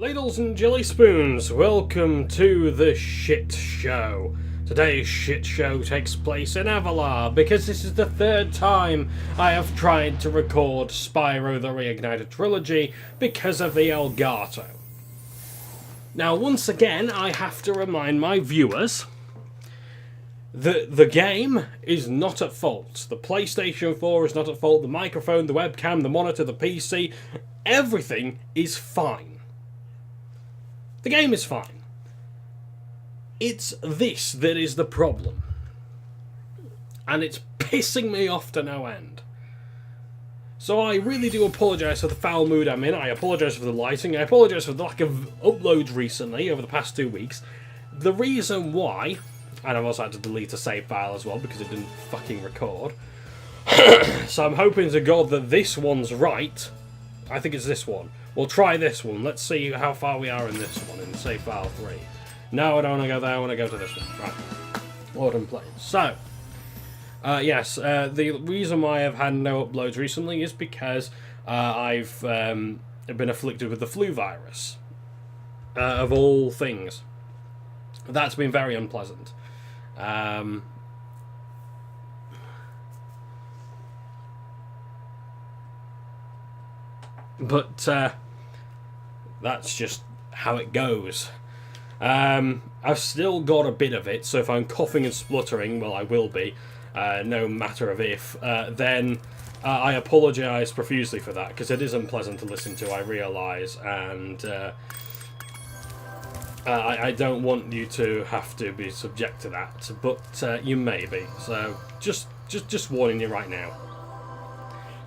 Ladles and jelly spoons, welcome to the shit show. Today's shit show takes place in Avalar because this is the third time I have tried to record Spyro the Reignited Trilogy because of the Elgato. Now, once again, I have to remind my viewers that the game is not at fault. The PlayStation 4 is not at fault, the microphone, the webcam, the monitor, the PC, everything is fine. The game is fine. It's this that is the problem. And it's pissing me off to no end. So I really do apologise for the foul mood I'm in. I apologise for the lighting. I apologise for the lack of uploads recently over the past 2 weeks. The reason why, and I've also had to delete a save file as well because it didn't fucking record. So I'm hoping to God that this one's right. I think it's this one. We'll try this one. Let's see how far we are in this one, in save file 3. No, I don't want to go there. I want to go to this one. Right. Autumn Plains. So, yes, the reason why I've had no uploads recently is because I've been afflicted with the flu virus. Of all things. That's been very unpleasant. But that's just how it goes. I've still got a bit of it, so if I'm coughing and spluttering, well, I will be, no matter of if, then I apologise profusely for that, because it is unpleasant to listen to, I realise, and I don't want you to have to be subject to that, but you may be, so just warning you right now.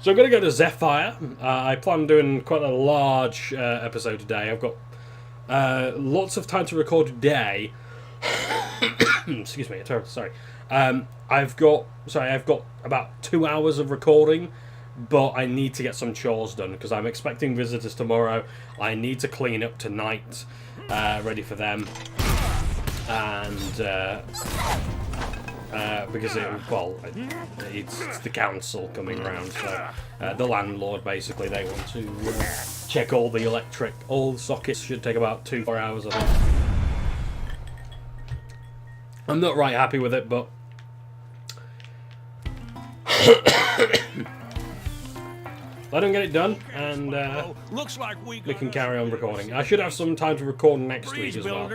So I'm going to go to Zephyr. I plan on doing quite a large episode today. I've got lots of time to record today. Excuse me, sorry. I've got about 2 hours of recording, but I need to get some chores done because I'm expecting visitors tomorrow. I need to clean up tonight, ready for them, and because it's the council coming around, so the landlord basically, they want to check all the sockets. Should take about 2-4 hours, I think. I'm not right happy with it, but let them get it done, and looks like we can carry on recording. I should have some time to record next week as well,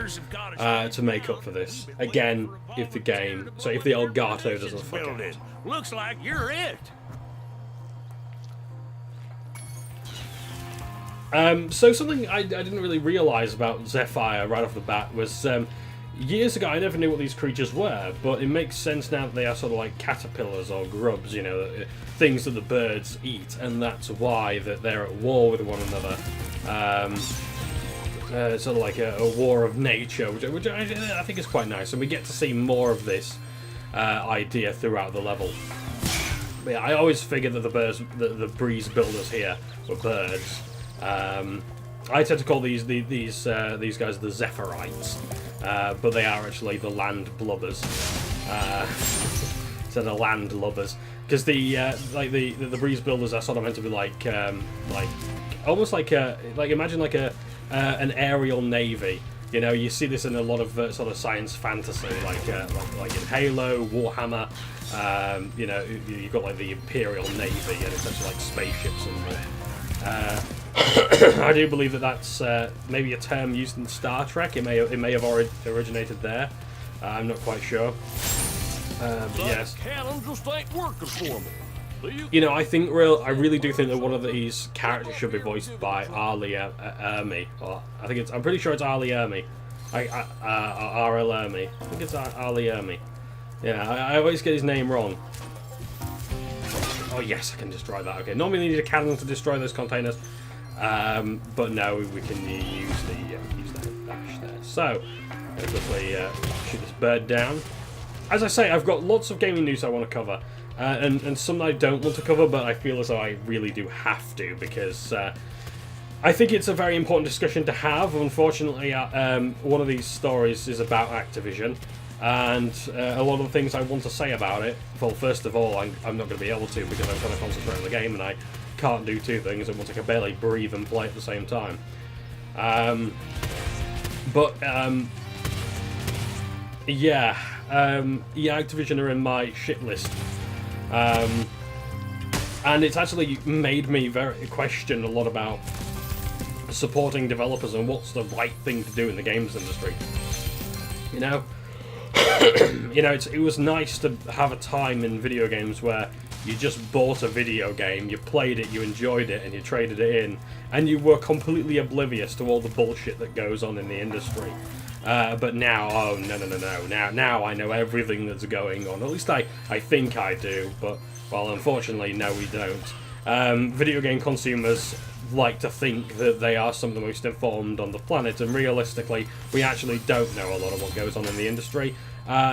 to make up for this. Again, if the Elgato doesn't fuck it. Looks like you're it. So something I didn't really realise about Zephyr right off the bat was, years ago I never knew what these creatures were, but it makes sense now that they are sort of like caterpillars or grubs, you know, things that the birds eat, and that's why that they're at war with one another. Sort of like a war of nature, which I think is quite nice, and we get to see more of this idea throughout the level. But yeah, I always figured that the breeze builders here were birds. I tend to call these guys the Zephyrites, but they are actually the land blubbers. So the land lubbers, because the breeze builders are sort of meant to be like almost like imagine like an aerial navy. You know, you see this in a lot of sort of science fantasy, like in Halo, Warhammer. You know, you've got like the Imperial Navy, and it's actually like spaceships and more. I do believe that that's maybe a term used in Star Trek. It may have originated there. I'm not quite sure. But yes. You know, I really do think that one of these characters should be voiced by Ali Ermi. I'm pretty sure it's Ali Ermi. R.L. Ermi. I think it's Ali Ermi. Yeah, I always get his name wrong. Oh yes, I can destroy that. Okay, normally you need a cannon to destroy those containers. But no, we can use the dash there. So, I'm going to quickly shoot this bird down. As I say, I've got lots of gaming news I want to cover, and some that I don't want to cover, but I feel as though I really do have to, because I think it's a very important discussion to have. Unfortunately, one of these stories is about Activision, and a lot of the things I want to say about it, well, first of all, I'm not going to be able to, because I'm trying to concentrate on the game, and I can't do two things at once. I can barely breathe and play at the same time. Yeah, Activision are in my shit list. And it's actually made me very question a lot about supporting developers and what's the right thing to do in the games industry. You know, it was nice to have a time in video games where you just bought a video game, you played it, you enjoyed it, and you traded it in, and you were completely oblivious to all the bullshit that goes on in the industry. But now, oh no, now I know everything that's going on. At least I think I do, but, well, unfortunately, no, we don't. Video game consumers like to think that they are some of the most informed on the planet, and realistically, we actually don't know a lot of what goes on in the industry,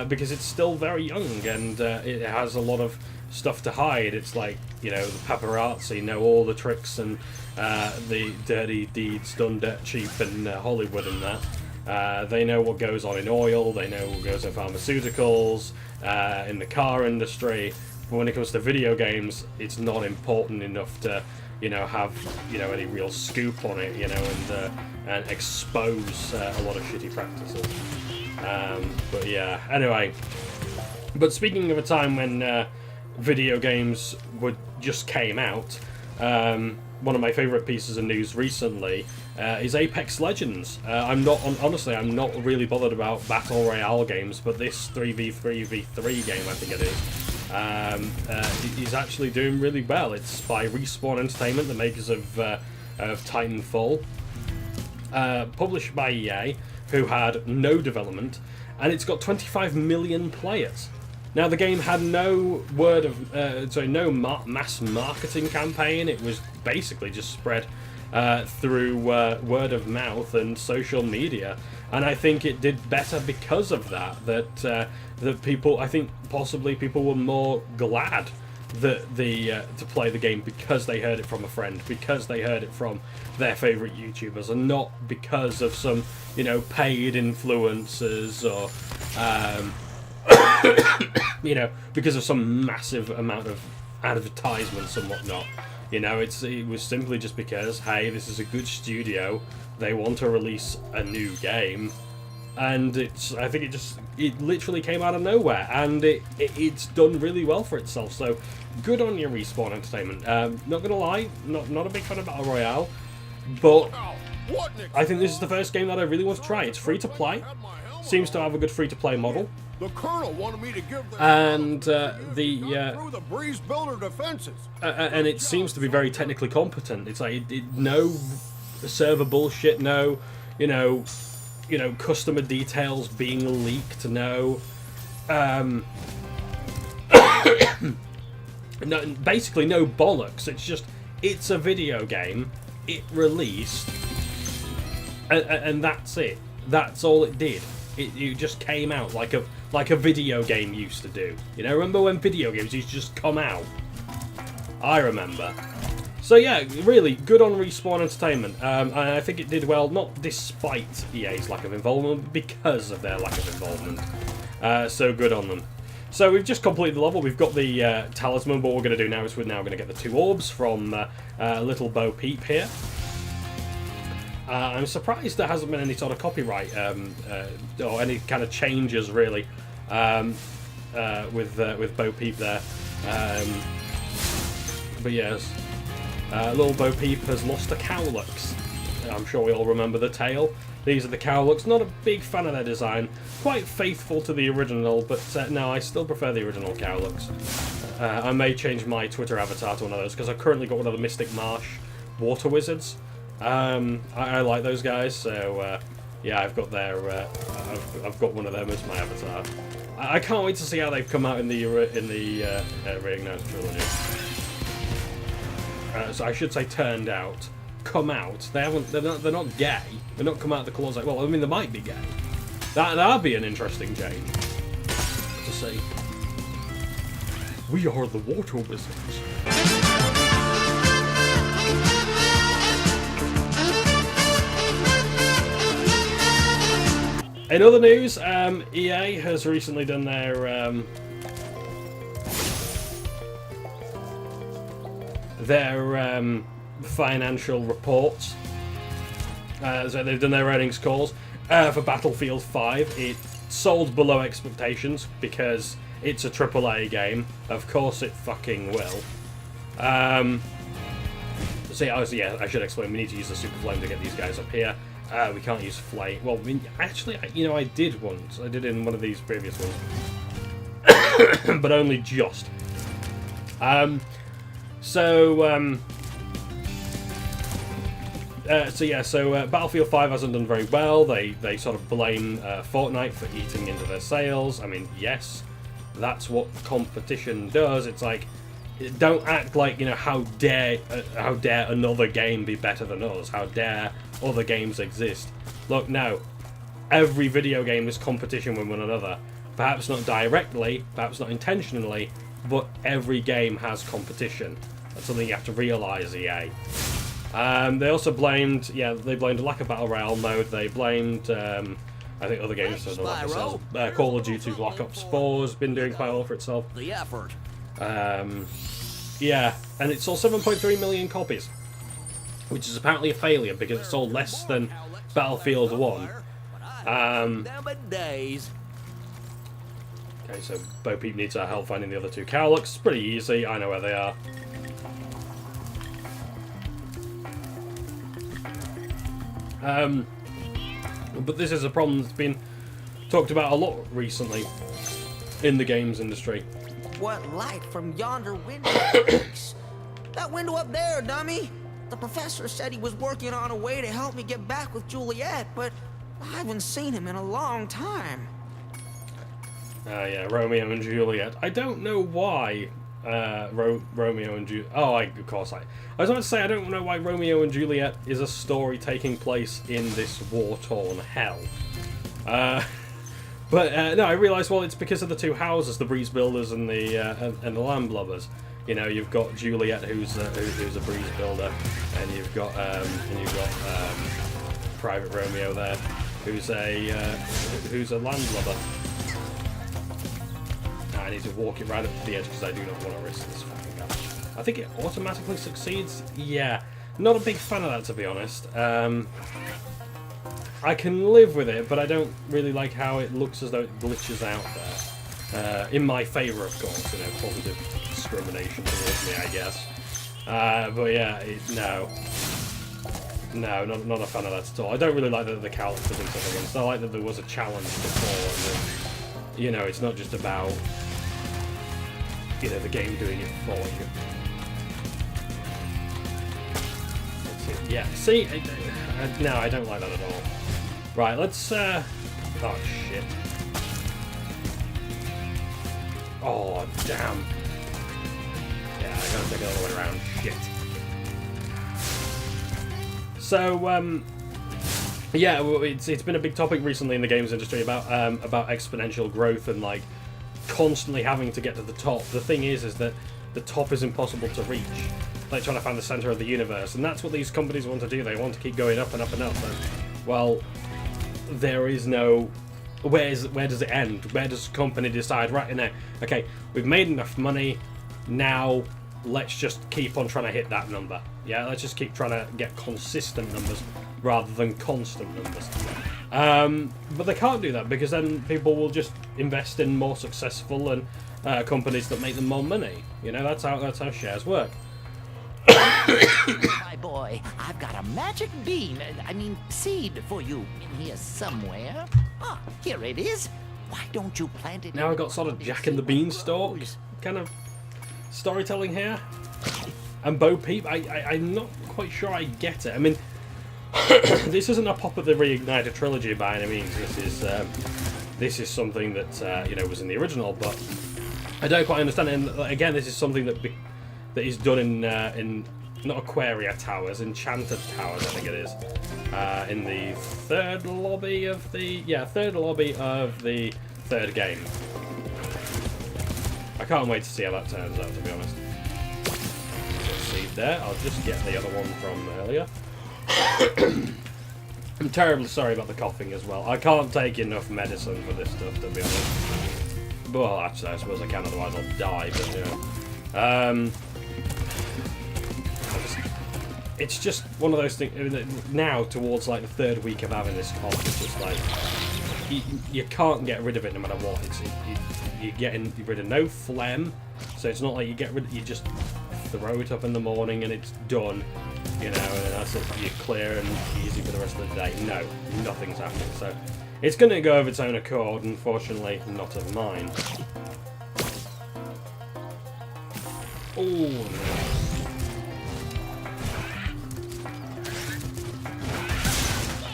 because it's still very young, and it has a lot of stuff to hide. It's like, the paparazzi know all the tricks and the dirty deeds done dirt cheap in Hollywood and that. They know what goes on in oil, they know what goes on in pharmaceuticals, in the car industry, but when it comes to video games, it's not important enough to, have, any real scoop on it, and expose a lot of shitty practices. But yeah, anyway. But speaking of a time when video games just came out, one of my favourite pieces of news recently is Apex Legends. I'm not really bothered about Battle Royale games, but this 3v3v3 game, I think it is actually doing really well. It's by Respawn Entertainment, the makers of Titanfall, published by EA, who had no development, and it's got 25 million players. Now, the game had no mass marketing campaign. It was basically just spread through word of mouth and social media, and I think it did better because of that. That people, I think possibly people were more glad that to play the game because they heard it from a friend, because they heard it from their favourite YouTubers, and not because of some paid influencers or because of some massive amount of advertisements and whatnot. It was simply just because, hey, this is a good studio, they want to release a new game, and I think it literally came out of nowhere, and it's done really well for itself. So good on you, Respawn Entertainment. Not gonna lie, not a big fan of Battle Royale, but I think this is the first game that I really want to try. It's free to play, seems to have a good free to play model. The colonel wanted me to give them and through the breeze builder defenses. And it seems to be very technically competent. It's like no server bullshit, no customer details being leaked, no basically no bollocks. It's a video game. It released, and that's it. That's all it did. It just came out like a video game used to do. Remember when video games used to just come out? I remember. So yeah, really good on Respawn Entertainment. And I think it did well, not despite EA's lack of involvement, but because of their lack of involvement. So good on them. So we've just completed the level. We've got the talisman. What we're going to do now is we're now going to get the 2 orbs from Little Bo Peep here. I'm surprised there hasn't been any sort of copyright or any kind of changes really with Bo Peep there. But yes, little Bo Peep has lost a Cowlux. I'm sure we all remember the tale. These are the Cowlux. Not a big fan of their design. Quite faithful to the original, but no, I still prefer the original Cowlux. I may change my Twitter avatar to one of those because I've currently got one of the Mystic Marsh water wizards. I like those guys, so yeah, I've got I've got one of them as my avatar. I can't wait to see how they've come out in the Reignited Trilogy. So I should say turned out, come out. They're not gay. They're not come out of the closet. Well, I mean, they might be gay. That'd be an interesting change to see. We are the water wizards. In other news, EA has recently done their financial reports, So they've done their earnings calls. For Battlefield 5, it sold below expectations because it's a AAA game. Of course it fucking will. So yeah, I should explain. We need to use the Super Flame to get these guys up here. We can't use Flame. Well, actually, you know, I did once. I did in one of these previous ones. But only just. So Battlefield 5 hasn't done very well. They sort of blame Fortnite for eating into their sales. I mean, yes, that's what competition does. It's like, don't act like, you know, how dare another game be better than us? How dare other games exist? Look, no, every video game is competition with one another. Perhaps not directly, perhaps not intentionally, but every game has competition. That's something you have to realise, EA. They also blamed, they blamed a lack of Battle Royale mode. They blamed, I think other games have done like themselves. Call of Duty Black Ops 4 has been doing quite well for itself. The effort. Yeah, and it sold 7.3 million copies, which is apparently a failure because it sold less than Battlefield 1. Okay, so Bo Peep needs our help finding the other two Cowlicks. It's pretty easy, I know where they are. But this is a problem that's been talked about a lot recently in the games industry. What light from yonder window? That window up there, dummy! The professor said he was working on a way to help me get back with Juliet, but I haven't seen him in a long time. Yeah, Romeo and Juliet. I don't know why Romeo and Juliet... Oh, of course I was about to say, I don't know why Romeo and Juliet is a story taking place in this war-torn hell. But no, I realised, well, it's because of the two houses, the Breeze Builders and the Landlubbers. You know, you've got Juliet, who's a breeze builder, and you've got Private Romeo there, who's a landlubber. I need to walk it right up to the edge because I do not want to risk this fucking damage. I think it automatically succeeds. Yeah, not a big fan of that, to be honest. I can live with it, but I don't really like how it looks as though it glitches out there. In my favour, of course, you know, positive discrimination towards me, I guess. But yeah, no, not a fan of that at all. I don't really like that the Cowlicks are doing something else. I like that there was a challenge before, and then, you know, it's not just about, you know, the game doing it for you. Yeah, see, no, I don't like that at all. Right, let's, oh shit. Oh, damn. Yeah, I gotta take it all the way around. Shit. So, yeah, well, it's been a big topic recently in the games industry about exponential growth and, like, constantly having to get to the top. The thing is that the top is impossible to reach. Like trying to find the center of the universe, and that's what these companies want to do. They want to keep going up and up and up. And, well, there is no... Where does it end? Where does the company decide, right, in there, okay, we've made enough money, now let's just keep on trying to hit that number. Yeah, let's just keep trying to get consistent numbers rather than constant numbers. But they can't do that because then people will just invest in more successful and companies that make them more money. You know, that's how shares work. My boy, I've got a magic bean, seed for you in here somewhere. Ah, here it is. Why don't you plant it? Now I've got sort of Jack and the Beanstalk kind of storytelling here. And Bo Peep, I'm not quite sure I get it. I mean, this isn't a pop of the Reignited Trilogy by any means. This is something that you know, was in the original, but I don't quite understand it. And again, this is something that is done in not Aquaria Towers, Enchanted Towers, I think it is, in the third lobby of the third game. I can't wait to see how that turns out, to be honest. See there, I'll just get the other one from earlier. I'm terribly sorry about the coughing as well. I can't take enough medicine for this stuff, to be honest. Well, actually, I suppose I can, otherwise I'll die, but you know. it's just one of those things. Now, towards like the third week of having this comp, it's just like you can't get rid of it no matter what. You're getting rid of no phlegm, so it's not like you just throw it up in the morning and it's done, you know, and that's it. You're clear and easy for the rest of the day. No, nothing's happening. So it's going to go of its own accord. Unfortunately, not of mine. Oh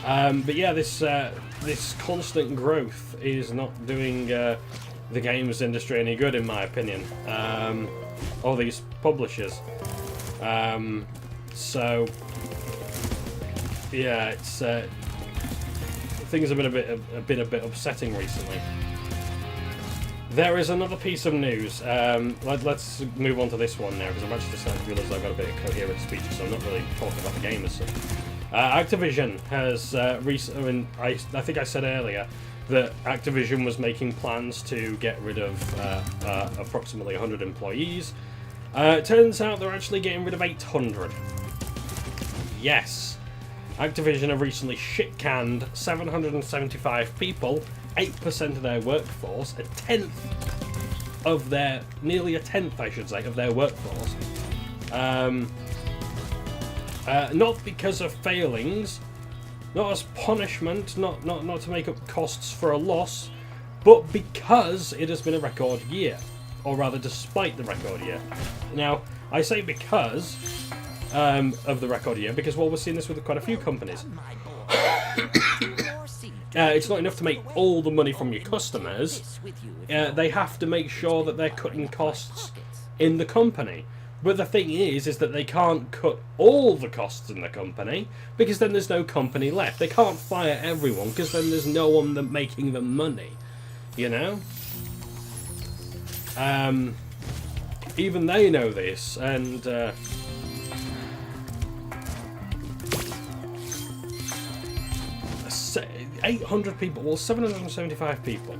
no. But yeah, this constant growth is not doing the games industry any good, in my opinion. All these publishers. So yeah, it's things have been a bit upsetting recently. There is another piece of news. Let's move on to this one now, because I've actually started to realise I've got a bit of coherent speech, so I'm not really talking about the game as such. Activision has recently, I think I said earlier, that Activision was making plans to get rid of approximately 100 employees. It turns out they're actually getting rid of 800. Yes. Activision have recently shit-canned 775 people, 8% of their workforce, nearly a tenth, I should say, of their workforce. Not because of failings, not as punishment, not to make up costs for a loss, but because it has been a record year, or rather despite the record year. Now, I say because of the record year, because, well, we're seeing this with quite a few companies. It's not enough to make all the money from your customers. They have to make sure that they're cutting costs in the company. But the thing is that they can't cut all the costs in the company, because then there's no company left. They can't fire everyone, because then there's no one making them money. You know? Even they know this, and 800 people, well, 775 people.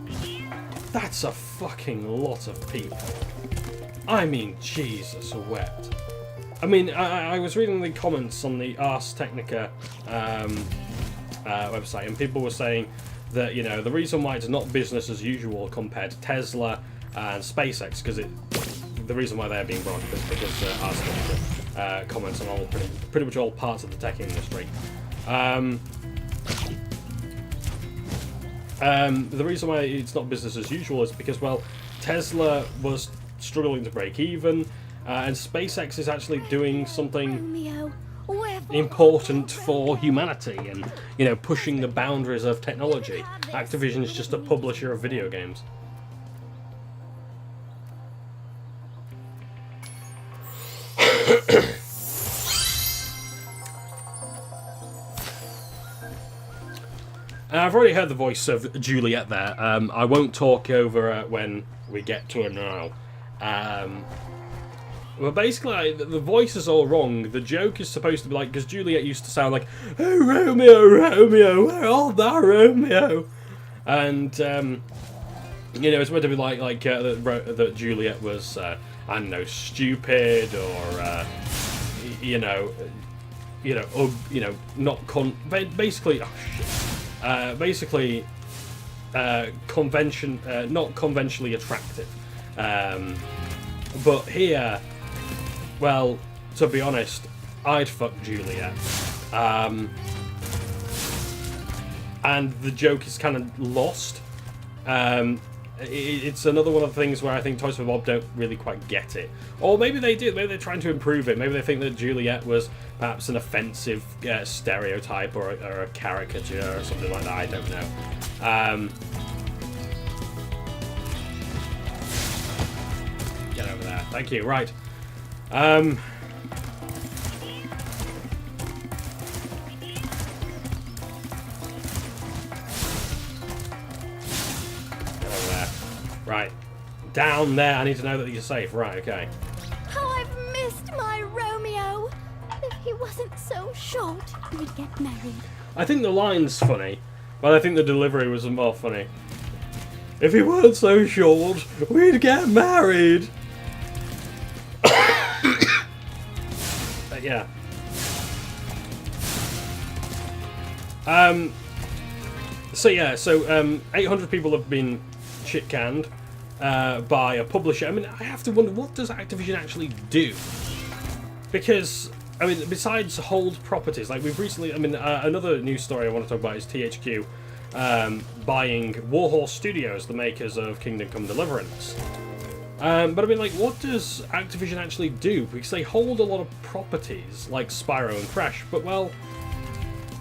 That's a fucking lot of people. I mean, Jesus wept. I mean, I was reading the comments on the Ars Technica website, and people were saying that, you know, the reason why it's not business as usual compared to Tesla and SpaceX, because the reason why they're being brought up is because Ars Technica comments on pretty much all parts of the tech industry. The reason why it's not business as usual is because, well, Tesla was struggling to break even, and SpaceX is actually doing something important for humanity and, you know, pushing the boundaries of technology. Activision is just a publisher of video games. I've already heard the voice of Juliet there. I won't talk over when we get to her now. Well, basically, the voice is all wrong. The joke is supposed to be like, because Juliet used to sound like, "Oh, Romeo, Romeo, where art thou, Romeo?" And, you know, it's meant to be like that Juliet was, I don't know, stupid, or, not basically, oh shit. Not conventionally attractive. But here, well, to be honest, I'd fuck Juliet. And the joke is kind of lost. It's another one of the things where I think Toys for Bob don't really quite get it. Or maybe they do. Maybe they're trying to improve it. Maybe they think that Juliet was perhaps an offensive stereotype or a caricature or something like that. I don't know. Get over there. Thank you. Right. Right. Down there. I need to know that you're safe. Right, okay. Oh, I've missed my Romeo. If he wasn't so short, we'd get married. I think the line's funny, but I think the delivery was more funny. If he weren't so short, we'd get married. But yeah. So yeah, 800 people have been shit canned by a publisher. I mean, I have to wonder, what does Activision actually do? Because, I mean, besides hold properties, like we've recently, I mean, another news story I want to talk about is THQ buying Warhorse Studios, the makers of Kingdom Come Deliverance. But I mean, like, what does Activision actually do? Because they hold a lot of properties, like Spyro and Crash, but, well,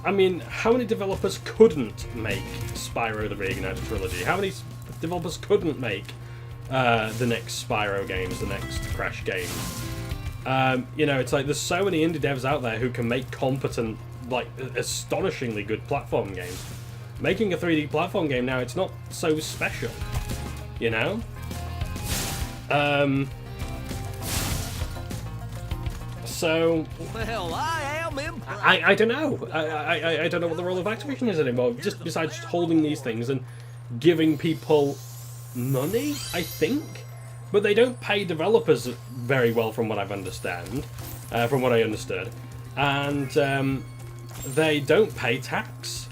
I mean, how many developers couldn't make Spyro the Reignited Trilogy? How many developers couldn't make the next Spyro games, the next Crash game? You know, it's like there's so many indie devs out there who can make competent, like, astonishingly good platform games. Making a 3D platform game now, it's not so special, you know? So, Well, I am impressed. I don't know. I don't know what the role of Activision is anymore. Just besides holding these things and giving people money, I think. But they don't pay developers very well, from what I understood, and they don't pay tax.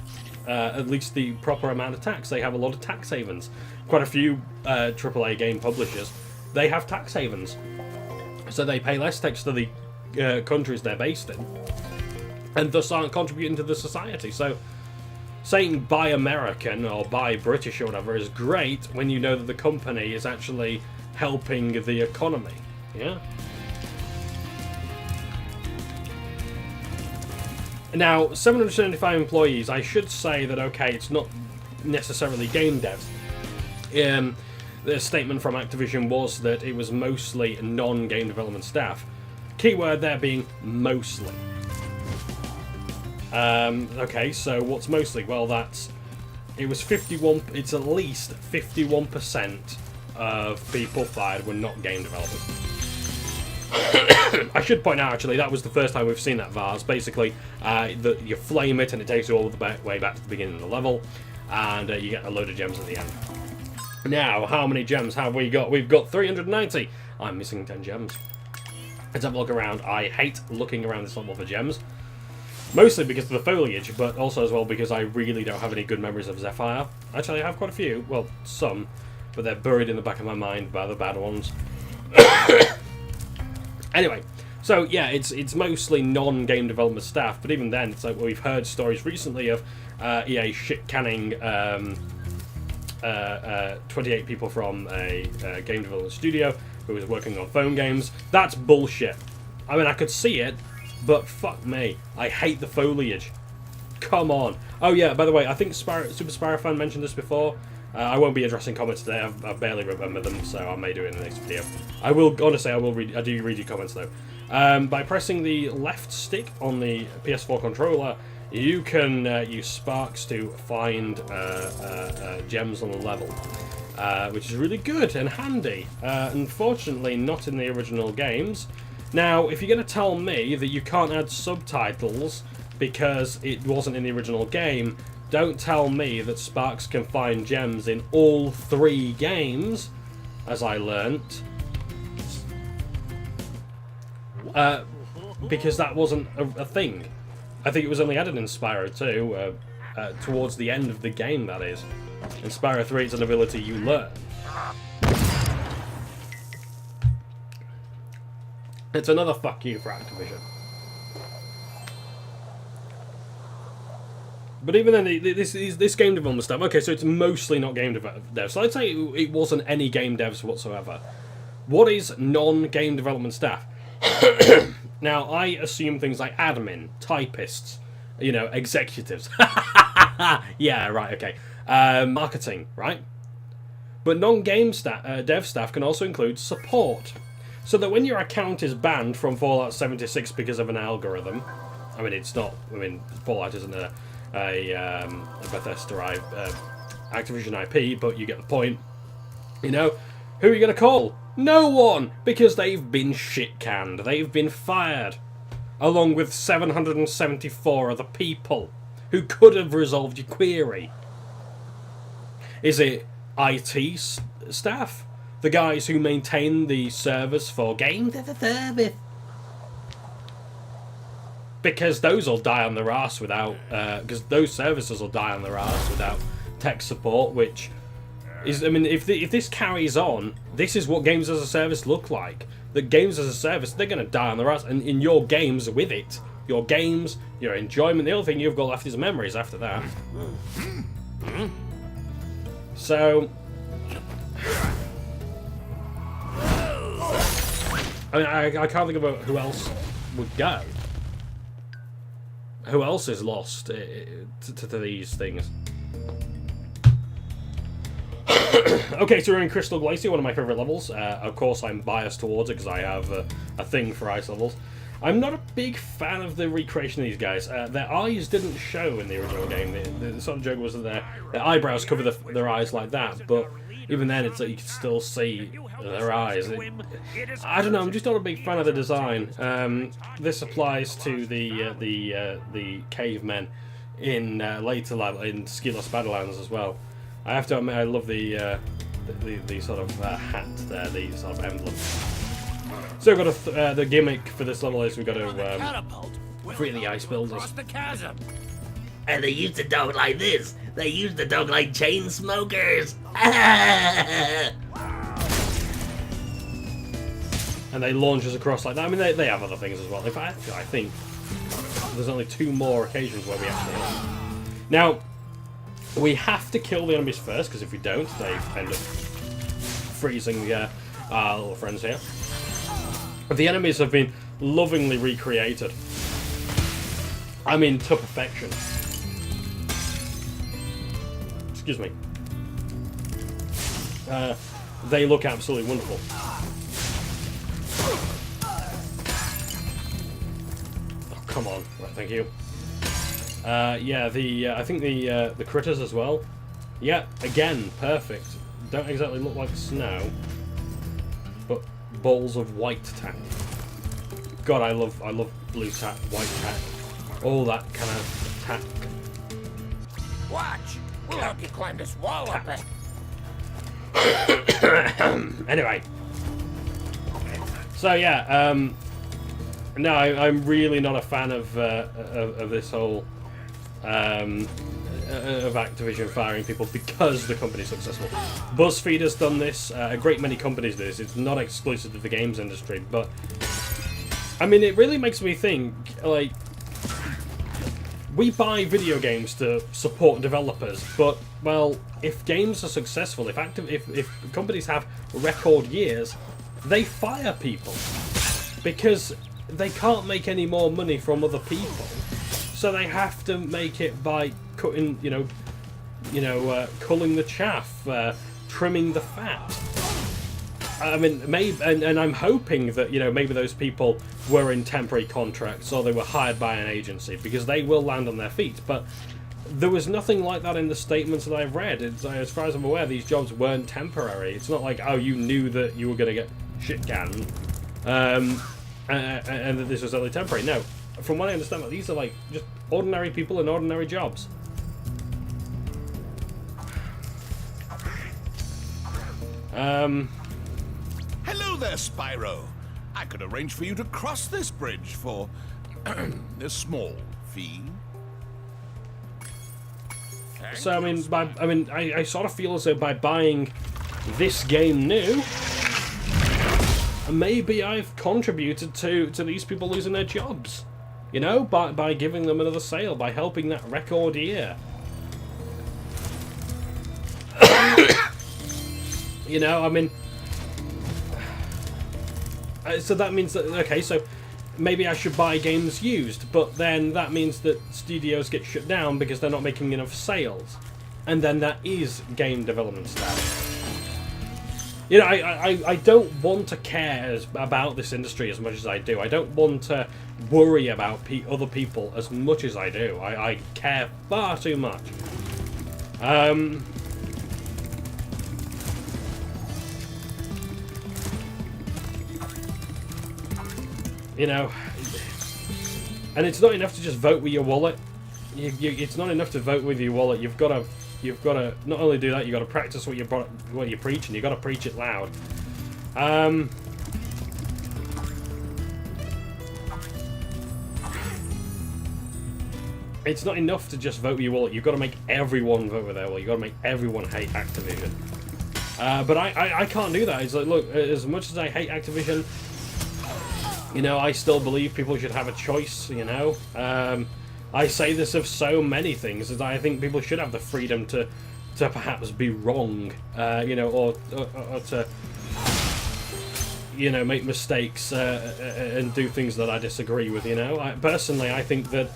At least the proper amount of tax. They have a lot of tax havens. Quite a few AAA game publishers, they have tax havens, so they pay less tax to the countries they're based in, and thus aren't contributing to the society. So saying buy American or buy British or whatever is great when you know that the company is actually helping the economy. Yeah. Now, 775 employees, I should say that, okay, it's not necessarily game devs. The statement from Activision was that it was mostly non-game development staff. Keyword there being mostly. Okay, so what's mostly? Well, it was 51, it's at least 51% of people fired were not game developers. I should point out, actually, that was the first time we've seen that vase. Basically, you flame it and it takes you all the way back to the beginning of the level, and you get a load of gems at the end. Now, how many gems have we got? We've got 390. I'm missing 10 gems. Let's have a look around. I hate looking around this level for gems. Mostly because of the foliage, but also as well because I really don't have any good memories of Zephyr. Actually, I have quite a few. Well, some. But they're buried in the back of my mind by the bad ones. Anyway, so yeah, it's mostly non-game development staff, but even then, it's like we've heard stories recently of EA shit-canning 28 people from a game development studio who was working on phone games. That's bullshit. I mean, I could see it, but fuck me. I hate the foliage. Come on. Oh yeah, by the way, I think Super Spyro Fan mentioned this before. I won't be addressing comments today. I barely remember them, so I may do it in the next video. I will, honestly, I do read your comments though. By pressing the left stick on the PS4 controller, you can use sparks to find gems on the level, which is really good and handy. Unfortunately, not in the original games. Now, if you're going to tell me that you can't add subtitles because it wasn't in the original game, don't tell me that Sparks can find gems in all 3 games, as I learnt. Because that wasn't a thing. I think it was only added in Spyro 2, towards the end of the game, that is. In Spyro 3, it's an ability you learn. It's another fuck you for Activision. But even then, this game development stuff, okay, so it's mostly not game devs. So I'd say it wasn't any game devs whatsoever. What is non-game development staff? Now, I assume things like admin, typists, you know, executives. Yeah, right, okay. Marketing, right? But non-game dev staff can also include support. So that when your account is banned from Fallout 76 because of an algorithm, I mean, it's not, I mean, Fallout isn't a Bethesda Activision IP, but you get the point. You know, who are you going to call? No one! Because they've been shit-canned. They've been fired. Along with 774 other people who could have resolved your query. Is it IT staff? The guys who maintain the servers for games as a service? because those will die on their ass without, because those services will die on their ass without tech support, which is, I mean, if this carries on, this is what games as a service look like. The games as a service, they're going to die on their ass, and in your games with it. Your games, your enjoyment, the only thing you've got left is memories after that. So, I mean, I can't think about who else would go. Who else is lost to these things? Okay, so we're in Crystal Glacier, one of my favourite levels. Of course, I'm biased towards it because I have a thing for ice levels. I'm not a big fan of the recreation of these guys. Their eyes didn't show in the original game. The sort of joke was that their eyebrows cover their eyes like that, but even then, it's like you can still see their eyes. I don't know. I'm just not a big fan of the design. This applies to the cavemen in later level in Ski Lost Badlands as well. I have to admit, I love the sort of hat there, the sort of emblem. So we've got the gimmick for this level is we've got to free the ice builders. And they used to talk like this. They used to talk like chain smokers. And they launch us across like that. I mean, they have other things as well. In fact, I think there's only 2 more occasions where we actually... Now, we have to kill the enemies first, because if we don't, they end up freezing our little friends here. But the enemies have been lovingly recreated. I mean, to perfection. Excuse me. They look absolutely wonderful. Oh, come on. Right, thank you. Yeah, I think the critters as well. Yeah, again, perfect. Don't exactly look like snow, but balls of white tack. God, I love blue tack, white tack, all that kind of tack. Watch! We'll help you climb this wall up there. Anyway, so yeah, no, I'm really not a fan of this whole of Activision firing people because the company's successful. BuzzFeed has done this. A great many companies do this. It's not exclusive to the games industry, but I mean, it really makes me think. Like, we buy video games to support developers, but well, if games are successful, if companies have record years, they fire people because they can't make any more money from other people. So they have to make it by cutting, culling the chaff, trimming the fat. I mean, maybe, and I'm hoping that maybe those people were in temporary contracts or they were hired by an agency because they will land on their feet. But there was nothing like that in the statements that I've read. As far as I'm aware, these jobs weren't temporary. It's not like, oh, you knew that you were going to get shit canned, and that this was only temporary. No. From what I understand, these are like just ordinary people in ordinary jobs. Hello there, Spyro. I could arrange for you to cross this bridge for a small fee. So I sort of feel as though by buying this game new, maybe I've contributed to these people losing their jobs. By giving them another sale, by helping that record year. So that means that, okay, so maybe I should buy games used, but then that means that studios get shut down because they're not making enough sales. And then that is game development staff. I don't want to care about this industry as much as I do. I don't want to worry about other people as much as I do. I care far too much. And it's not enough to just vote with your wallet. It's not enough to vote with your wallet. You've got to not only do that, you've got to practice what you preach, and you've got to preach it loud. it's not enough to just vote with your wallet. You've got to make everyone vote with their wallet. You've got to make everyone hate Activision. But I can't do that. It's like, look, as much as I hate Activision, you know, I still believe people should have a choice, you know. I say this of so many things, as I think people should have the freedom to perhaps be wrong, you know, or to, you know, make mistakes and do things that I disagree with, you know. Personally, I think that,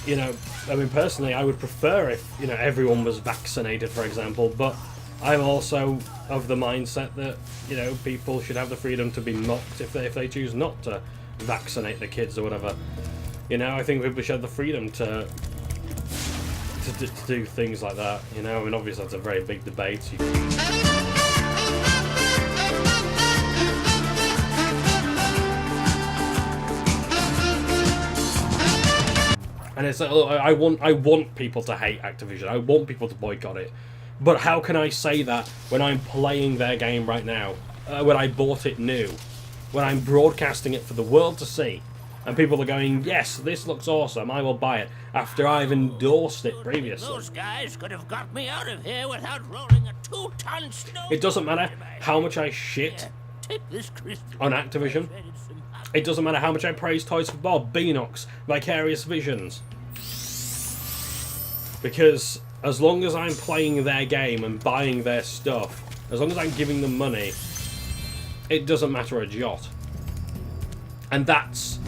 you know, I mean, personally, I would prefer if, you know, everyone was vaccinated, for example, but I'm also of the mindset that, you know, people should have the freedom to be mocked if they choose not to vaccinate their kids or whatever. You know, I think people should have the freedom to do things like that, you know. I mean, obviously that's a very big debate. And it's like, look, I want people to hate Activision. I want people to boycott it. But how can I say that when I'm playing their game right now? When I bought it new? When I'm broadcasting it for the world to see? And people are going, yes, this looks awesome, I will buy it, after I've endorsed it previously. Those guys could have got me out of here without rolling a 2-ton snow. It doesn't matter how much I shit on Activision. It doesn't matter how much I praise Toys for Bob, Beanox, Vicarious Visions. Because as long as I'm playing their game and buying their stuff, as long as I'm giving them money, it doesn't matter a jot. And that's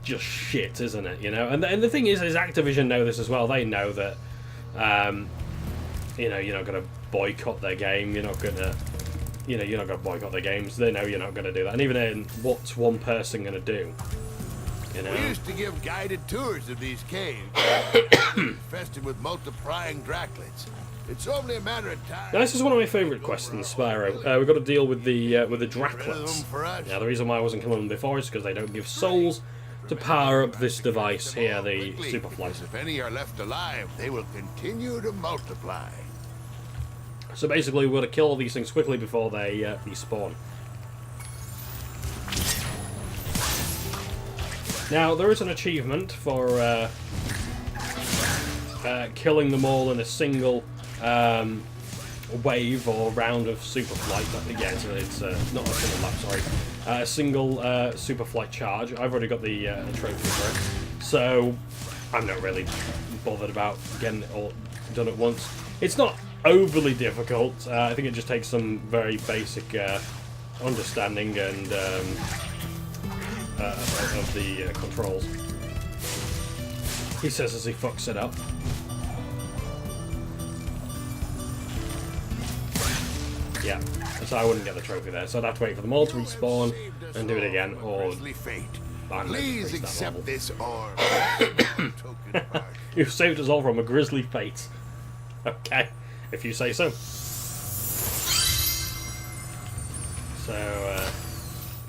just shit, isn't it? You know, and the thing is Activision know this as well. They know that, you know, you're not going to boycott their game. You're not going to, you know, you're not going to boycott their games. They know you're not going to do that. And even then, what's one person going to do? You know? We used to give guided tours of these caves, infested with multiplying draclets. It's only a matter of time. Now, this is one of my favourite quests in Spyro. We've got to deal with the draclets. Now, the reason why I wasn't killing them before is because they don't give souls to power up this device here, the Superflight. If any are left alive, they will continue to multiply. So basically, we've got to kill all these things quickly before they spawn. Now, there is an achievement for killing them all in a single wave or round of Superflight. Yeah, it's not a single lap, sorry. A single Superflight charge. I've already got the trophy for it, so I'm not really bothered about getting it all done at once. It's not overly difficult. I think it just takes some very basic understanding and of the controls. He says as he fucks it up. Yeah, so I wouldn't get the trophy there, so I'd have to wait for them all to respawn and do it again, or please accept this orb. You've saved us all from a grisly fate. Okay, if you say so. So,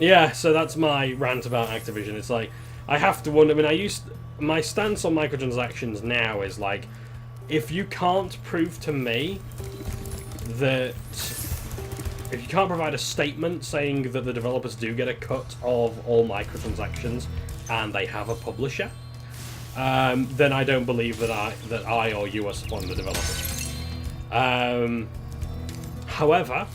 yeah, so that's my rant about Activision. It's like, I have to wonder, I mean, my stance on microtransactions now is like, if you can't prove to me that, if you can't provide a statement saying that the developers do get a cut of all microtransactions and they have a publisher, then I don't believe that I or you are supporting the developers. However,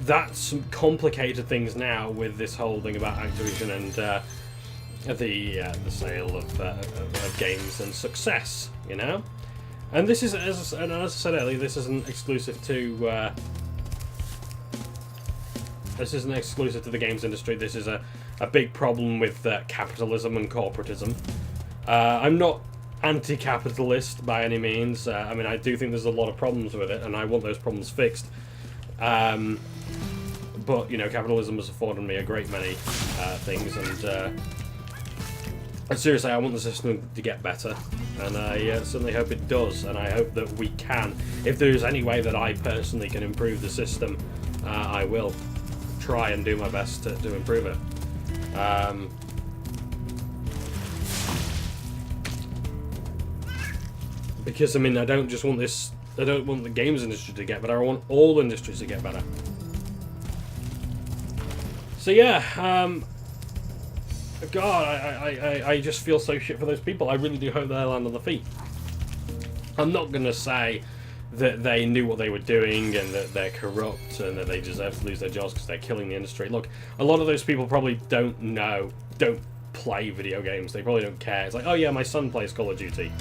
that's complicated things now with this whole thing about Activision and the sale of games and success, you know. And this is, as I said earlier, this isn't exclusive to the games industry. This is a big problem with capitalism and corporatism. I'm not anti-capitalist by any means. I mean, I do think there's a lot of problems with it, and I want those problems fixed. But, you know, capitalism has afforded me a great many things, and seriously, I want the system to get better, and I certainly hope it does, and I hope that we can. If there's any way that I personally can improve the system, I will try and do my best to improve it. Because, I mean, I don't just want this, I don't want the games industry to get better, I want all industries to get better. So yeah, God, I just feel so shit for those people. I really do hope they land on their feet. I'm not going to say that they knew what they were doing and that they're corrupt and that they deserve to lose their jobs because they're killing the industry. Look, a lot of those people probably don't play video games. They probably don't care. It's like, oh yeah, my son plays Call of Duty.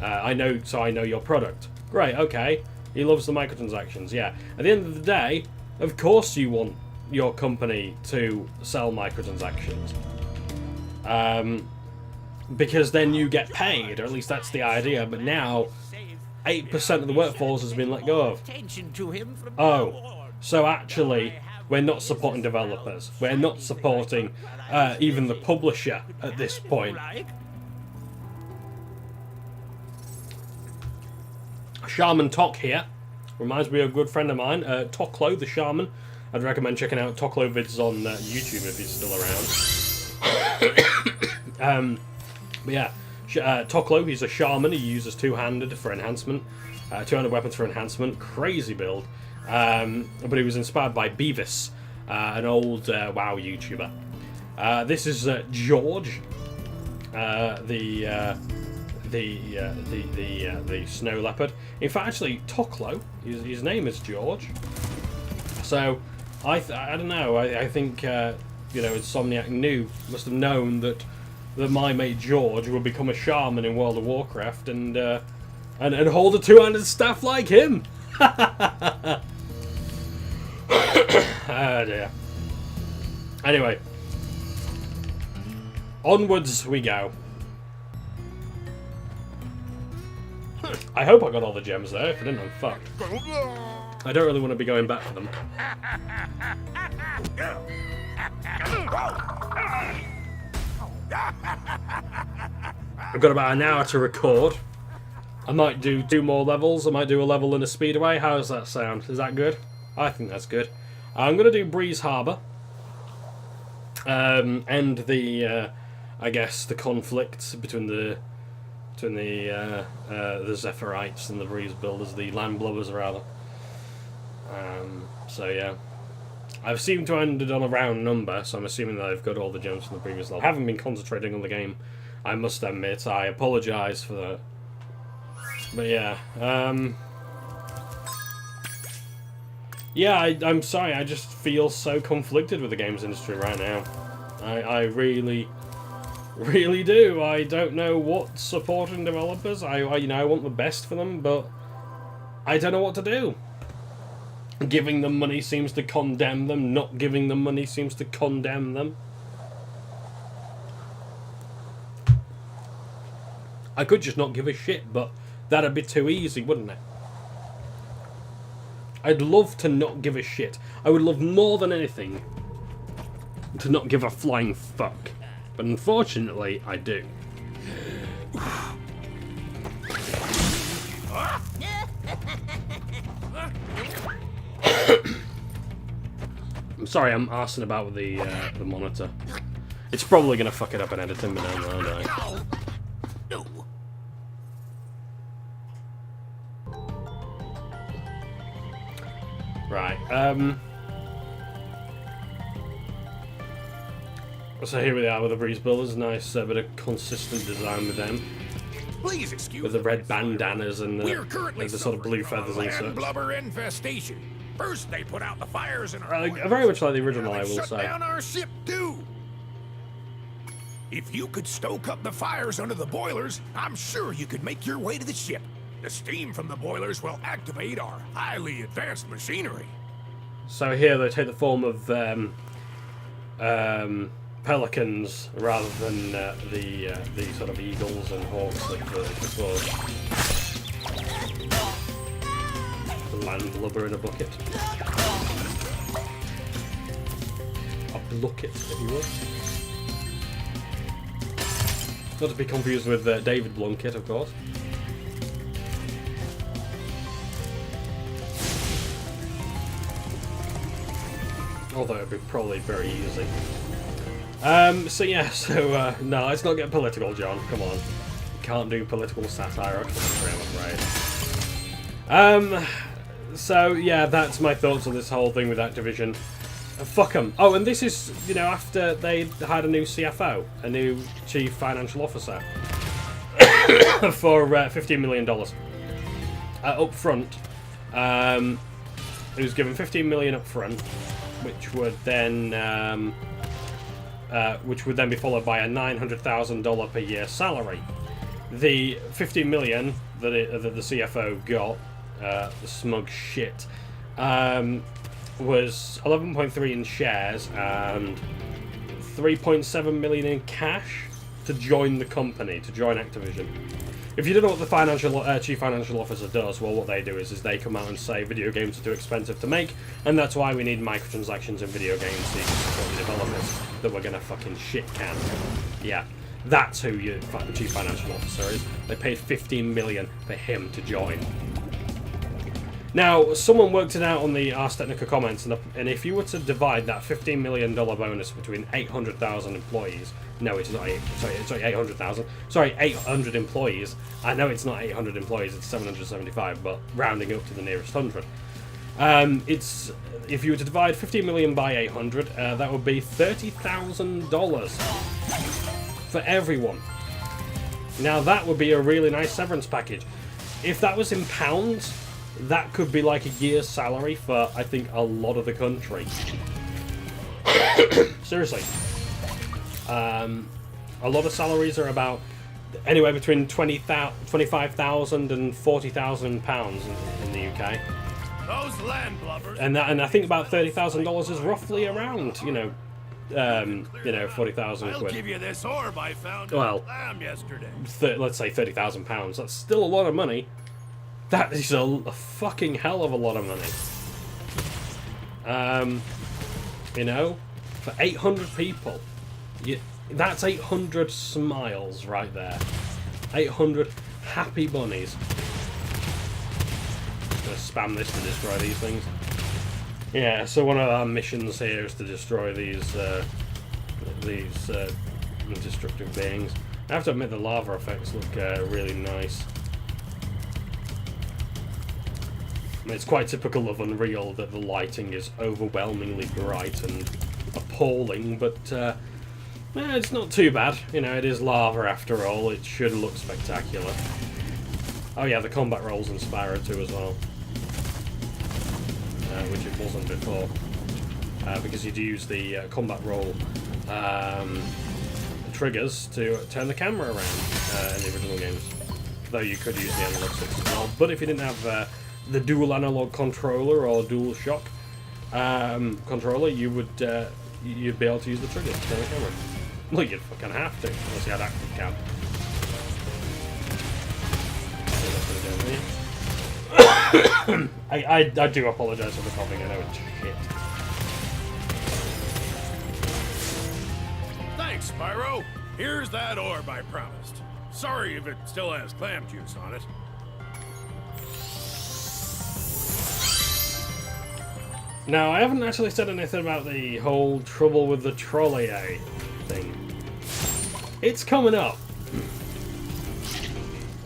I know your product. Great, okay. He loves the microtransactions, yeah. At the end of the day, of course you want your company to sell microtransactions. Because then you get paid, or at least that's the idea. But now, 8% of the workforce has been let go of. Oh, so actually, we're not supporting developers. We're not supporting even the publisher at this point. Shaman Tok here. Reminds me of a good friend of mine, Toklo the Shaman. I'd recommend checking out Toklo vids on YouTube if he's still around. But yeah, Toklo, he's a shaman. He uses two-handed for enhancement. Two-handed weapons for enhancement. Crazy build. But he was inspired by Beavis, an old WoW YouTuber. This is George, the snow leopard. In fact, actually, Toklo, his name is George. So, I don't know. I think Insomniac must have known that my mate George would become a shaman in World of Warcraft and hold a two-handed staff like him. Oh dear. Anyway, onwards we go. I hope I got all the gems there. If I didn't, I'm fucked. I don't really want to be going back for them. I've got about an hour to record. I might do 2 more levels. I might do a level in a speedway. How does that sound? Is that good? I think that's good. I'm going to do Breeze Harbour. And the, I guess, the conflict between the Zephyrites and the Breeze Builders, the Landblubbers rather. So yeah. I've seemed to have ended on a round number, so I'm assuming that I've got all the gems from the previous level. I haven't been concentrating on the game, I must admit. I apologise for that. But yeah, yeah, I'm sorry, I just feel so conflicted with the games industry right now. I really do. I don't know what supporting developers. I want the best for them, but I don't know what to do. Giving them money seems to condemn them. Not giving them money seems to condemn them. I could just not give a shit, but that'd be too easy, wouldn't it? I'd love to not give a shit. I would love more than anything to not give a flying fuck. But unfortunately, I do. I'm sorry, I'm arsing about with the monitor. It's probably going to fuck it up in editing, but no, no. Right, so here we are with the Breeze Builders. Nice bit of consistent design with them. Please excuse with the red bandanas and the sort of blue feathers and such. Blubber infestation. First they put out the fires in our very much like the original, I will shut say. Down our ship too. If you could stoke up the fires under the boilers, I'm sure you could make your way to the ship. The steam from the boilers will activate our highly advanced machinery. So here they take the form of pelicans rather than the sort of eagles and hawks that before. The landlubber in a bucket. A bucket, if you will. Not to be confused with David Blunkett, of course. Although it'd be probably very easy. So yeah, no, let's not get political, John. Come on. You can't do political satire on Instagram, I'm afraid. So yeah, that's my thoughts on this whole thing with Activision. Fuck them. Oh, and this is, you know, after they had a new CFO, a new Chief Financial Officer, for $15 million. Up front, he was given $15 million up front, which would then be followed by a $900,000 per year salary. The $15 million that the CFO got, the smug shit, was 11.3 in shares and 3.7 million in cash to join the company, to join Activision. If you don't know what the chief financial officer does, well, what they do is they come out and say video games are too expensive to make, and that's why we need microtransactions in video games so you can support the developers that we're gonna fucking shit can. Yeah, that's who your chief financial officer is. They paid $15 million for him to join. Now, someone worked it out on the Ars Technica comments, and if you were to divide that $15 million bonus between 800,000 employees, no, it's not 800,000. Sorry, 800 employees. I know it's not 800 employees, it's 775, but rounding up to the nearest 100. If you were to divide 15 million by 800, that would be $30,000 for everyone. Now, that would be a really nice severance package. If that was in pounds, that could be like a year's salary for, I think, a lot of the country. Seriously. A lot of salaries are about anywhere between 25,000 and 40,000 pounds in the UK. Those landlubbers. And I think about $30,000 is roughly around, 40,000 I'll quid. give you this orb I found Well, in the lamb yesterday. Let's say 30,000 pounds. That's still a lot of money. That is a fucking hell of a lot of money. For 800 people, that's 800 smiles right there. 800 happy bunnies. I'm gonna spam this to destroy these things. Yeah, so one of our missions here is to destroy these destructive beings. I have to admit the lava effects look really nice. I mean, it's quite typical of Unreal that the lighting is overwhelmingly bright and appalling, but it's not too bad. It is lava after all. It should look spectacular. Oh yeah, the combat rolls in Spyro 2 as well, which it wasn't before, because you'd use the combat roll triggers to turn the camera around in the original games. Though you could use the analog sticks as well. But if you didn't have the dual analog controller or dual shock controller, you'd be able to use the triggers to turn the camera. Well, you'd fucking have to, unless you had active cam. I do apologise for the coughing, I know it's shit. Thanks, Spyro. Here's that orb I promised. Sorry if it still has clam juice on it. Now, I haven't actually said anything about the whole trouble with the trolley thing. It's coming up.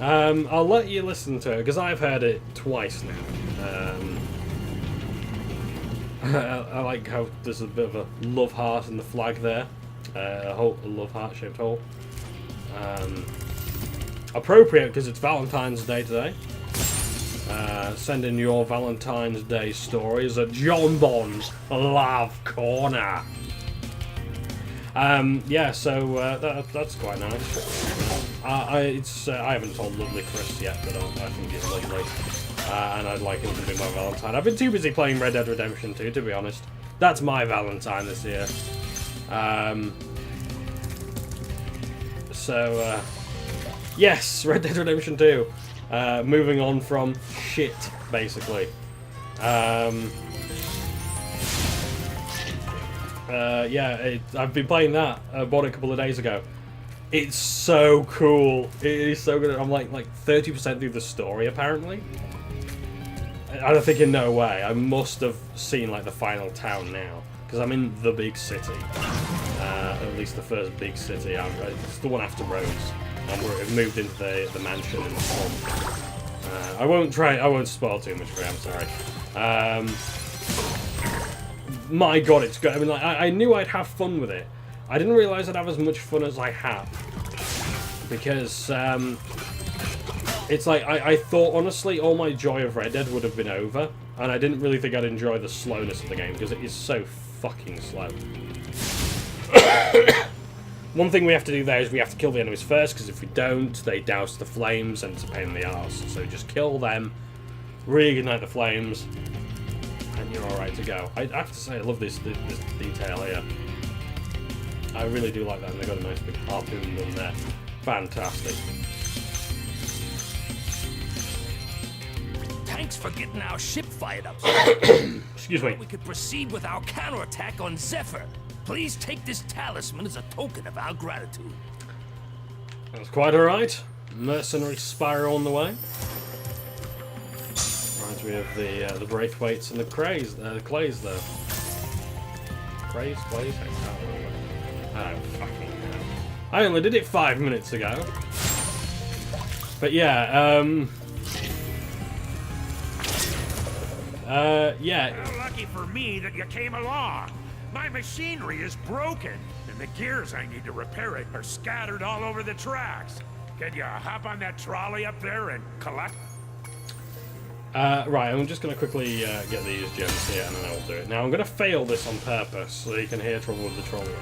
I'll let you listen to it, because I've heard it twice now. I like how there's a bit of a love heart in the flag there. A love heart shaped hole. Appropriate, because it's Valentine's Day today. Send in your Valentine's Day stories at Johnbonne's Love Corner. That's quite nice. I haven't told Lovely Chris yet, but I think it's lovely, and I'd like him to be my Valentine. I've been too busy playing Red Dead Redemption 2, to be honest. That's my Valentine this year. Yes, Red Dead Redemption 2. Moving on from shit, basically. I've been playing that. I bought it a couple of days ago. It's so cool. It is so good. I'm like 30% through the story, apparently. I don't think in no way. I must have seen like the final town now, because I'm in the big city. At least the first big city. It's the one after Rhodes. And we've moved into the mansion in the swamp. I won't spoil too much for you, I'm sorry. my god, it's good. I mean, like, I knew I'd have fun with it. I didn't realise I'd have as much fun as I have. Because, it's like, I thought, honestly, all my joy of Red Dead would have been over. And I didn't really think I'd enjoy the slowness of the game, because it is so fucking slow. One thing we have to do there is we have to kill the enemies first, because if we don't, they douse the flames, and it's a pain in the arse. So just kill them, reignite the flames, and you're alright to go. I have to say, I love this detail here. I really do like that, and they've got a nice big harpoon in there. Fantastic. Thanks for getting our ship fired up. Excuse me. We could proceed with our counterattack on Zephyr. Please take this talisman as a token of our gratitude. That's quite alright. Mercenary Spyro on the way. Reminds me of the Braithwaites and the Clays there. Clays? I can't remember. Oh, fucking hell. I only did it 5 minutes ago. But yeah, yeah. Well, lucky for me that you came along. My machinery is broken, and the gears I need to repair it are scattered all over the tracks. Can you hop on that trolley up there and collect? Right, I'm just going to quickly get these gems here, and then I'll do it. Now, I'm going to fail this on purpose, so you can hear Trouble with the Trolley.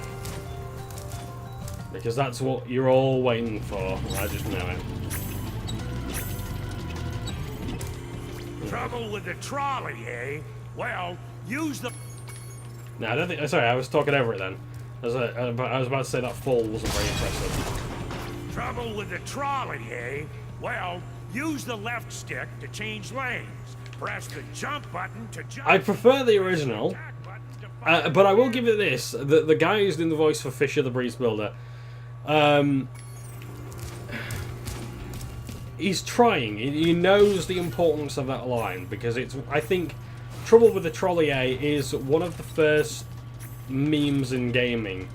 Because that's what you're all waiting for. I just know it. Trouble with the trolley, eh? Well, use the... No, I don't think... Sorry, I was talking over it then. I was about to say that fall wasn't very impressive. Trouble with the trolley, eh? Well, use the left stick to change lanes. Press the jump button to jump. I prefer the original, but I will give it this. The guy who's doing the voice for Fisher the Breeze Builder, he's trying. He knows the importance of that line, because it's... I think Trouble with the Trolley is one of the first memes in gaming.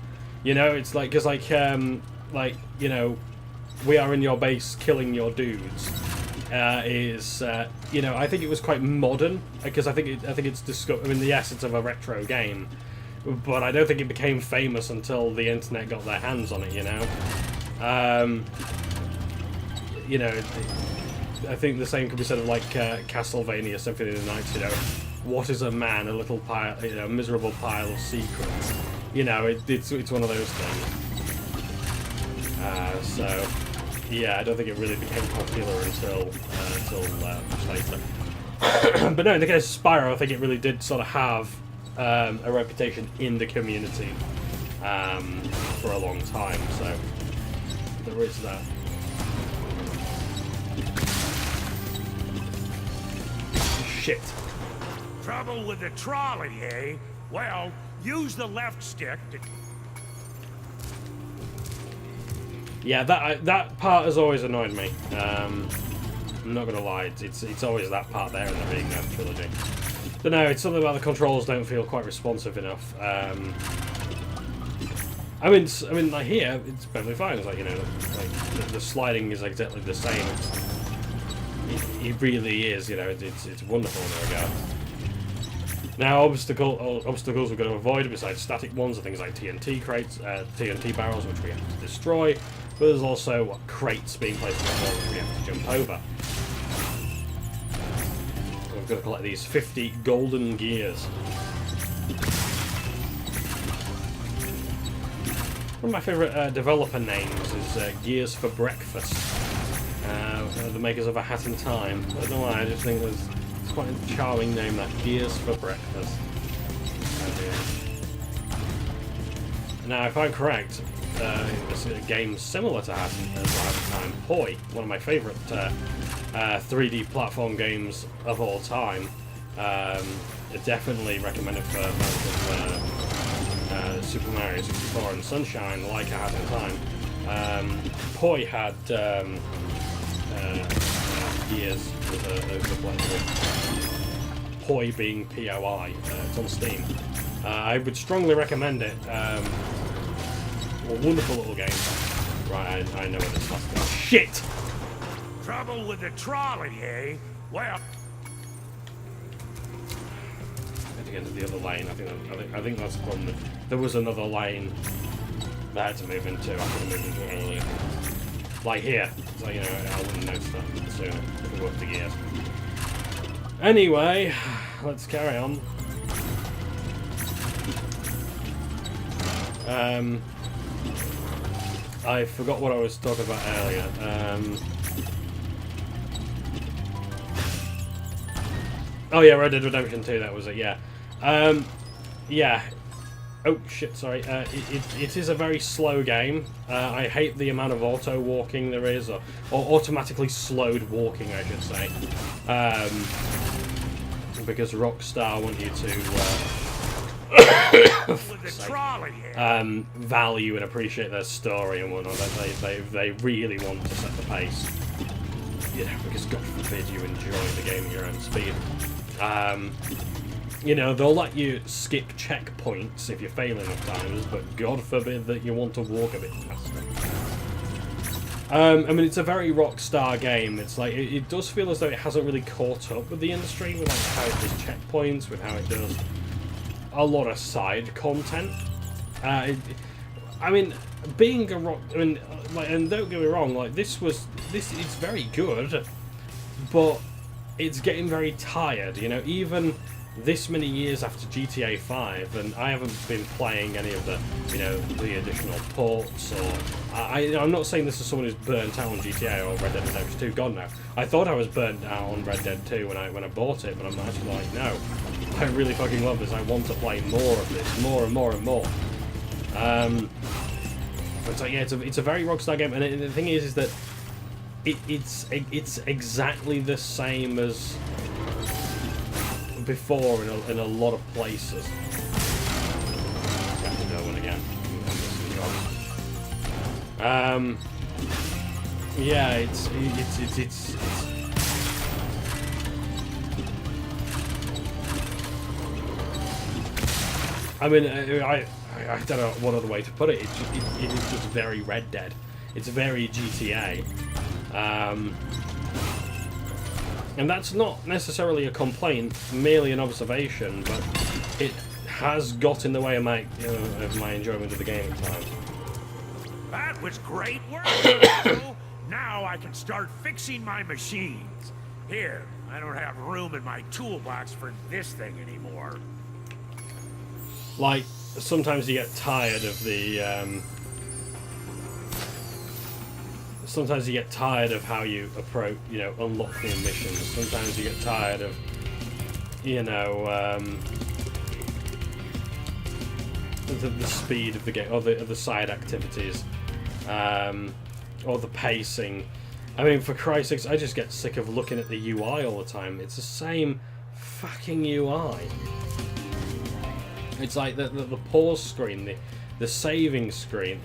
You know, it's like... Because, like, you know... We are in your base killing your dudes. You know, I think it was quite modern, because I think it's I mean, yes, it's of a retro game, but I don't think it became famous until the internet got their hands on it. You know, you know, I think the same could be said of like Castlevania Symphony of the Night. You know, what is a man? A little pile, you know, a miserable pile of secrets. You know, it's one of those things. So. Yeah, I don't think it really became popular until much later. But no, in the case of Spyro, I think it really did sort of have a reputation in the community for a long time. So there is that. Shit. Trouble with the trolley, eh? Well, use the left stick to... Yeah, that part has always annoyed me. I'm not gonna lie, it's always that part there in the Reignited Trilogy. But no, it's something about the controls don't feel quite responsive enough. I mean, like here, it's perfectly fine. It's like, you know, like the sliding is exactly the same. It really is, you know, it's wonderful in that regard. Now, obstacles we're going to avoid besides static ones are things like TNT crates, TNT barrels, which we have to destroy. But there's also crates being placed on the floor that we have to jump over. We've got to collect these 50 golden gears. One of my favourite developer names is Gears for Breakfast. The makers of A Hat in Time. I don't know why, I just think it's quite a charming name, that. Gears for Breakfast. Now, if I'm correct, this is a game similar to Hat in Time, Hoi, one of my favourite 3D platform games of all time. Definitely recommended for fans of Super Mario 64 and Sunshine, like A Hat in Time. Hoi had Gears with a blend. Poi being P-O-I. It's on Steam. I would strongly recommend it. A wonderful little game. Right, I know where this last goes. Shit! Trouble with the trolley, eh? Well... to get into the other lane. I think that's the problem. There was another lane that I had to move into. I could have moved into it earlier. Like here. So, you know, I wouldn't notice that sooner if we worked the gears. Anyway, let's carry on. I forgot what I was talking about earlier. Oh yeah, Red Dead Redemption 2, that was it, yeah. Yeah. Oh shit, sorry. It is a very slow game. I hate the amount of auto-walking there is, or automatically slowed walking, I should say. Because Rockstar want you to value and appreciate their story and whatnot. They really want to set the pace. Yeah, because God forbid you enjoy the game at your own speed. You know, they'll let you skip checkpoints if you fail enough times, but God forbid that you want to walk a bit faster. I mean, it's a very Rockstar game. It's like, it does feel as though it hasn't really caught up with the industry, with like how it does checkpoints, with how it does a lot of side content. I mean, being a rock, I mean, like, and don't get me wrong, like this is very good, but it's getting very tired. You know, even this many years after GTA 5, and I haven't been playing any of the, you know, the additional ports, or I'm not saying this is someone who's burnt out on GTA or Red Dead Redemption 2. God no. I thought I was burnt out on Red Dead 2 when I bought it, but I'm actually like, no, I really fucking love this. I want to play more of this, more and more and more. It's like, yeah, it's a very Rockstar game, and the thing is that it's exactly the same as before in a lot of places. Got to know one again. Yeah, it's I mean, I don't know what other way to put it. It is just very Red Dead. It's very GTA. And that's not necessarily a complaint, merely an observation, but it has got in the way of my, you know, of my enjoyment of the game at times. That was great work. So now I can start fixing my machines. Here, I don't have room in my toolbox for this thing anymore. Like, sometimes you get tired of the, sometimes you get tired of how you approach, you know, unlock the missions. Sometimes you get tired of, you know, the speed of the game, or the side activities, or the pacing. I mean, for Christ's sakes, I just get sick of looking at the UI all the time. It's the same fucking UI. It's like the pause screen, the saving screen.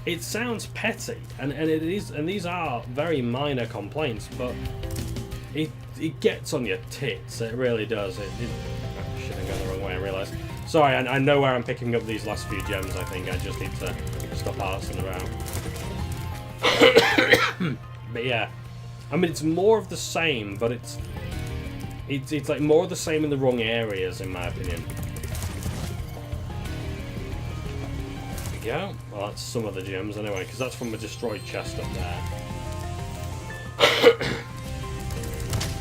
It sounds petty, and it is, and these are very minor complaints, but it gets on your tits. It really does. Oh, shit, I'm going the wrong way. I realise. Sorry, I know where I'm picking up these last few gems. I think I just need to stop arsing around. But yeah, I mean, it's more of the same, but it's like more of the same in the wrong areas, in my opinion. Yeah, well, that's some of the gems anyway, because that's from a destroyed chest up there.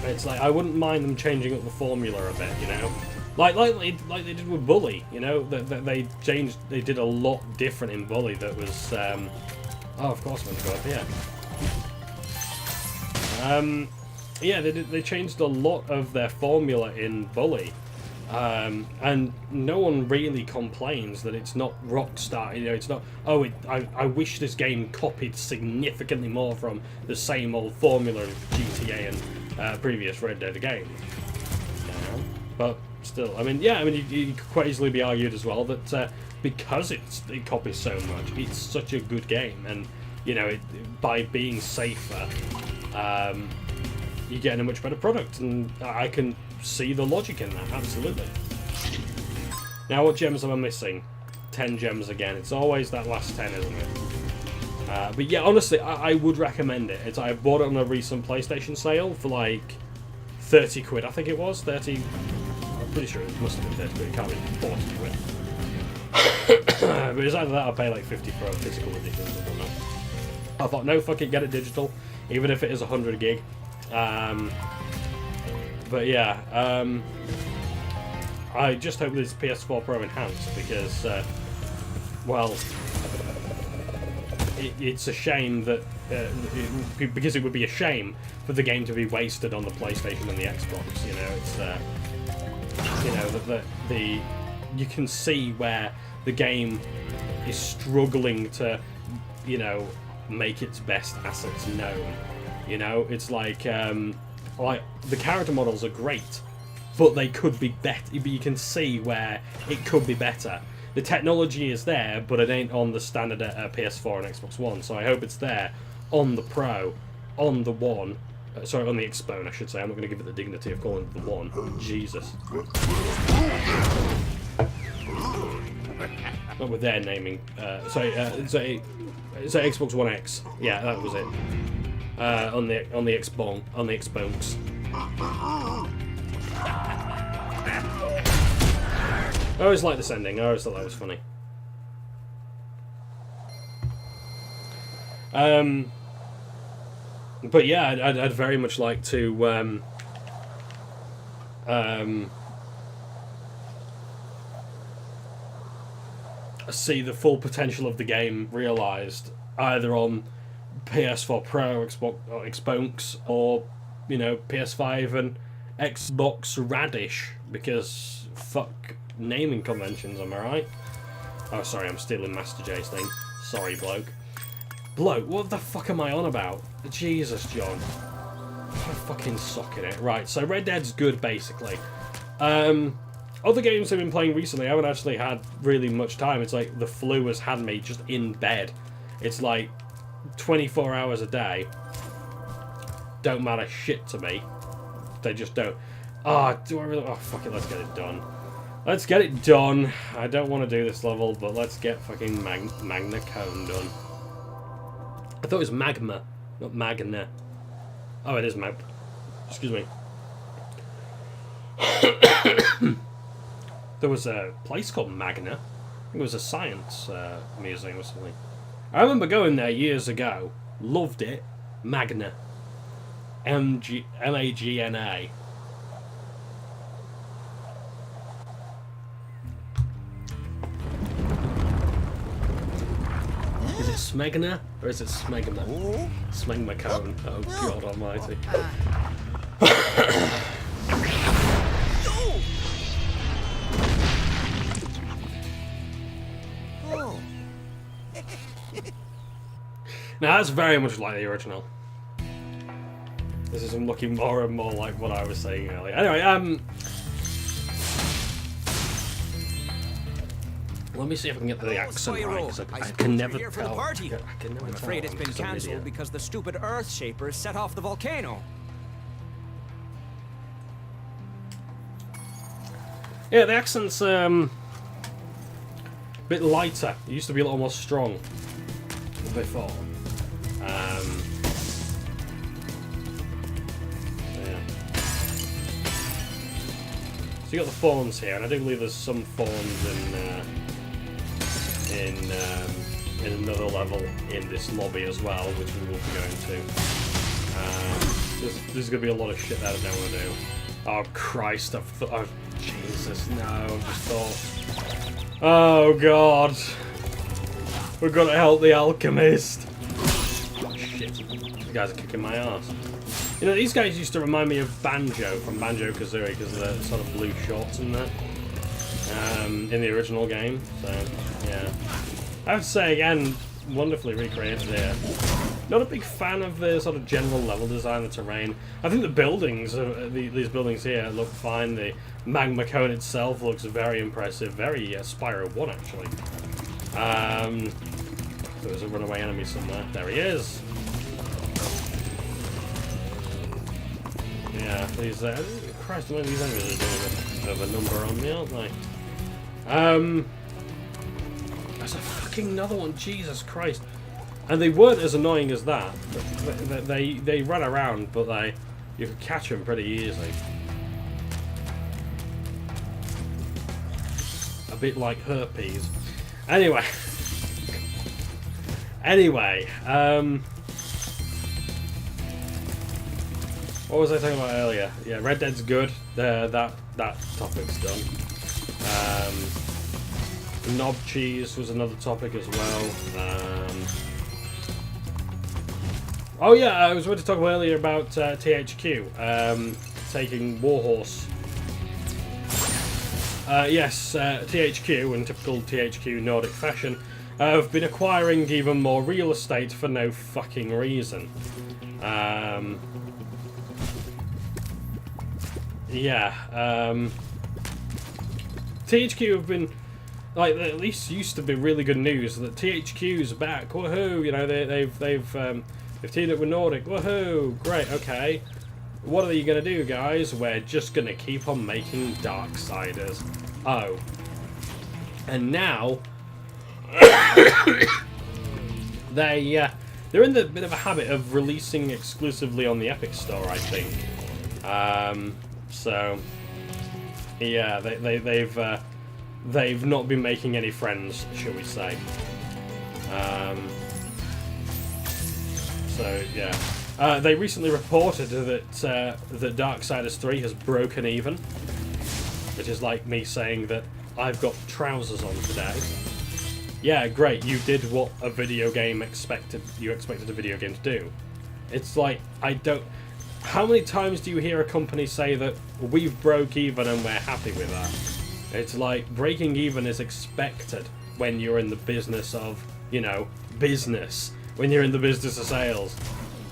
It's like, I wouldn't mind them changing up the formula a bit, you know, like they did with Bully, you know, they did a lot different in Bully. That was, oh, of course I'm going to go up here. Yeah, they changed a lot of their formula in Bully. And no one really complains that it's not Rockstar. You know, it's not. Oh, I wish this game copied significantly more from the same old formula of GTA and previous Red Dead games. But still, I mean, yeah, I mean, you could quite easily be argued as well that because it copies so much, it's such a good game, and you know, by being safer, you're getting a much better product, and I can see the logic in that, absolutely. Now, what gems am I missing? 10 gems again. It's always that last 10, isn't it? But yeah, honestly, I would recommend it. I bought it on a recent PlayStation sale for like 30 quid, I think it was. 30, pretty sure it must have been this, but it can't be bought to win. But it's either that or pay like 50 for a physical edition. I don't know. I thought, no, fuck it, get it digital, even if it is 100 gig. But yeah, I just hope this PS4 Pro enhanced because, well, it's a shame that because it would be a shame for the game to be wasted on the PlayStation and the Xbox. You know, it's you know the you can see where the game is struggling to, you know, make its best assets known. You know, it's like the character models are great, but they could be better. You can see where it could be better. The technology is there, but it ain't on the standard PS4 and Xbox One. So I hope it's there on the Pro, on the One. Sorry, on the Xbone, I should say. I'm not going to give it the dignity of calling it the One. Jesus. Not with their naming. Sorry, Xbox One X. Yeah, that was it. On the Xbone, on the Xbones. I always liked this ending. I always thought that was funny. But yeah, I'd very much like to see the full potential of the game realised, either on PS4 Pro, Xbox, or, you know, PS5 and Xbox Radish, because fuck naming conventions, am I right? Oh, sorry, I'm stealing Master J's thing. Sorry, bloke. Bloke, what the fuck am I on about? Jesus, John. I fucking suck at it. Right, so Red Dead's good, basically. Other games I've been playing recently, I haven't actually had really much time. It's like the flu has had me just in bed. It's like 24 hours a day. Don't matter shit to me. They just don't. Oh, do I really? Oh, fuck it, let's get it done. Let's get it done. I don't want to do this level, but let's get fucking Magna Cone done. I thought it was Magma, not Magna. Oh, it is Mag. Excuse me. There was a place called Magna. I think it was a science museum or something. I remember going there years ago. Loved it. Magna. M-A-G-N-A. Is it Smegna or is it Smegma? Smegma Cone. Oh God Almighty. Now that's very much like the original. This is looking more and more like what I was saying earlier. Anyway, let me see if I can get the accent right, because I can never tell. I can never I'm afraid it's been cancelled because the stupid Earth Shapers set off the volcano. Yeah, the accent's a bit lighter. It used to be a little more strong before. Yeah. So you got the fawns here, and I do believe there's some fawns in another level in this lobby as well, which we will be going to. There's going to be a lot of shit that I don't want to do. Oh Christ! Oh Jesus! No! I just thought. Oh God! We've got to help the alchemist. Oh shit! These guys are kicking my ass. You know, these guys used to remind me of Banjo from Banjo-Kazooie because of the sort of blue shorts in there. In the original game, so yeah. I have to say again, wonderfully recreated here. Not a big fan of the sort of general level design, the terrain. I think the buildings, these buildings here, look fine. The Magma Cone itself looks very impressive, very Spyro 1 actually. There's a runaway enemy somewhere. There he is. Yeah, these. Christ, the way these enemies are doing a bit of a number on me, aren't they? There's a fucking another one, Jesus Christ. And they weren't as annoying as that. They ran around, but you could catch them pretty easily. bit like herpes. Anyway. Anyway, what was I talking about earlier? Yeah, Red Dead's good. That topic's done. Knob cheese was another topic as well. Oh yeah, I was going to talk earlier about THQ taking Warhorse. Yes, THQ, in typical THQ Nordic fashion, have been acquiring even more real estate for no fucking reason. THQ have been, like, at least used to be really good news that THQ's back. Woohoo! You know, they've teamed up with Nordic. Woohoo! Great. Okay. What are you gonna do, guys? We're just gonna keep on making Darksiders. Oh. And now they're in the bit of a habit of releasing exclusively on the Epic Store, I think. So yeah, they've not been making any friends, shall we say? So yeah, they recently reported that that Darksiders 3 has broken even, which is like me saying that I've got trousers on today. Yeah, great. You did what a video game expected. You expected a video game to do. It's like, I don't. How many times do you hear a company say that we've broke even and we're happy with that? It's like breaking even is expected when you're in the business of, you know, business. When you're in the business of sales,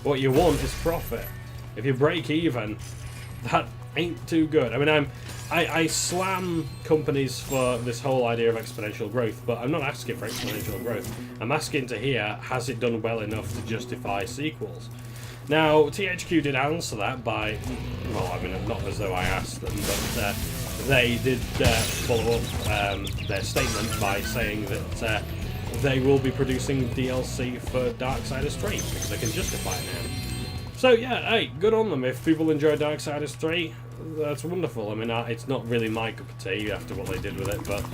what you want is profit. If you break even, that ain't too good. I mean, I slam companies for this whole idea of exponential growth, but I'm not asking for exponential growth. I'm asking to hear, has it done well enough to justify sequels? Now, THQ did answer that by, well, I mean, not as though I asked them, but they did follow up their statement by saying that they will be producing DLC for Darksiders 3, because they can justify it now. So yeah, hey, good on them. If people enjoy Darksiders 3, that's wonderful. I mean, it's not really my cup of tea after what they did with it, but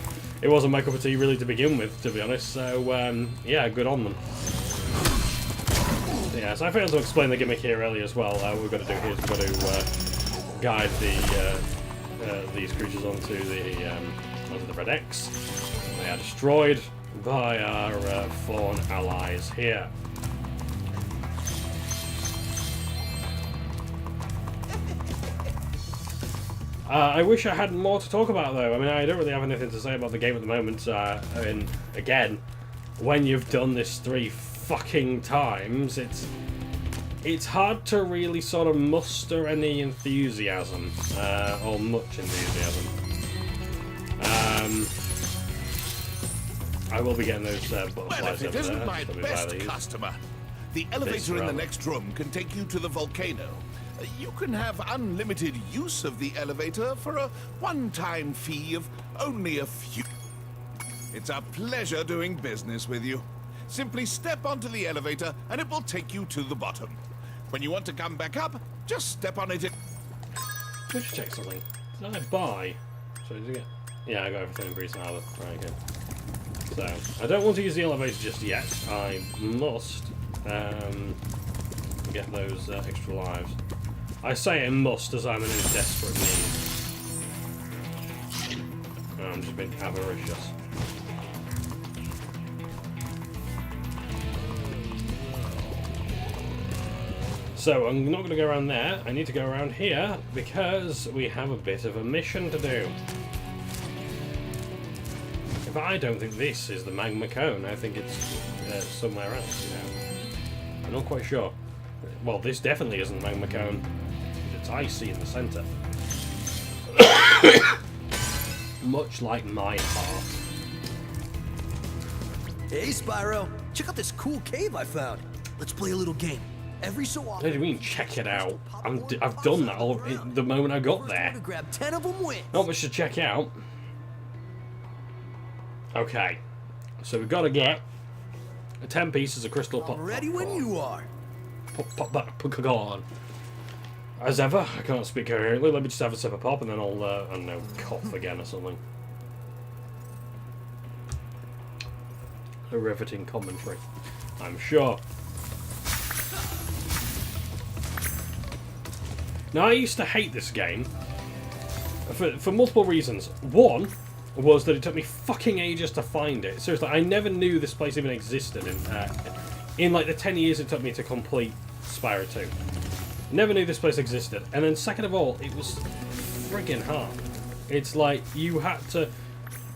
it wasn't my cup of tea really to begin with, to be honest. So yeah, good on them. Yeah, so I failed to explain the gimmick here earlier as well. What we've got to do here is we've got to guide these creatures onto the Red X. They are destroyed by our Fawn allies here. I wish I had more to talk about, though. I mean, I don't really have anything to say about the game at the moment. I mean, again, when you've done this 3 fucking times, it's hard to really sort of muster any enthusiasm, or much enthusiasm. I will be getting those butterflies over there. Isn't my best customer. The elevator in the next room can take you to the volcano. You can have unlimited use of the elevator for a one-time fee of only a few. It's a pleasure doing business with you. Simply step onto the elevator and it will take you to the bottom. When you want to come back up, just step on it. Let's check something. Did I buy? So did I get? Yeah, I got everything in Breeze and Harbour. Right, okay. So, I don't want to use the elevator just yet. I must get those extra lives. I say I must as I'm in a desperate need. I'm just being avaricious. So I'm not going to go around there. I need to go around here because we have a bit of a mission to do. But I don't think this is the magma cone. I think it's somewhere else. You know, I'm not quite sure. Well, this definitely isn't the magma cone. It's icy in the centre. Much like my heart. Hey, Spyro. Check out this cool cave I found. Let's play a little game. Every so often. What do you mean, check it out? I've done that all the moment I got there. Grab 10 of them wins. Not much to check out. Okay, so we've got to get 10 pieces of crystal pop. Ready when you are. Popcorn. As ever, I can't speak coherently. Let me just have a sip of pop and then I'll, I don't know, cough again or something. a riveting commentary, I'm sure. Now, I used to hate this game for multiple reasons. One was that it took me fucking ages to find it. Seriously, I never knew this place even existed in like the 10 years it took me to complete Spyro 2. Never knew this place existed. And then second of all, it was friggin' hard. It's like you had to...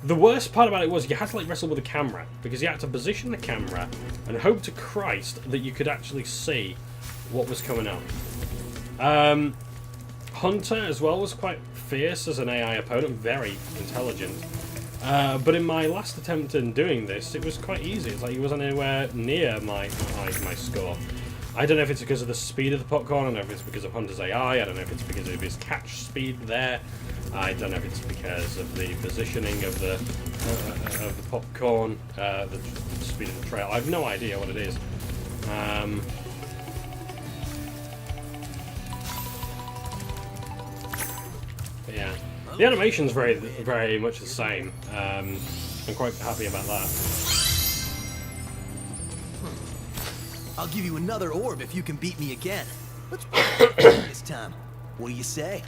The worst part about it was you had to like wrestle with the camera, because you had to position the camera and hope to Christ that you could actually see what was coming up. Hunter as well was quite fierce as an AI opponent, very intelligent. But in my last attempt in doing this, it was quite easy. It's like he wasn't anywhere near my score. I don't know if it's because of the speed of the popcorn, I don't know if it's because of Hunter's AI, I don't know if it's because of his catch speed there, I don't know if it's because of the positioning of the popcorn, the speed of the trail. I have no idea what it is. But yeah, the animation's very much the same. I'm quite happy about that. I'll give you another orb if you can beat me again. Let's this time. What do you say?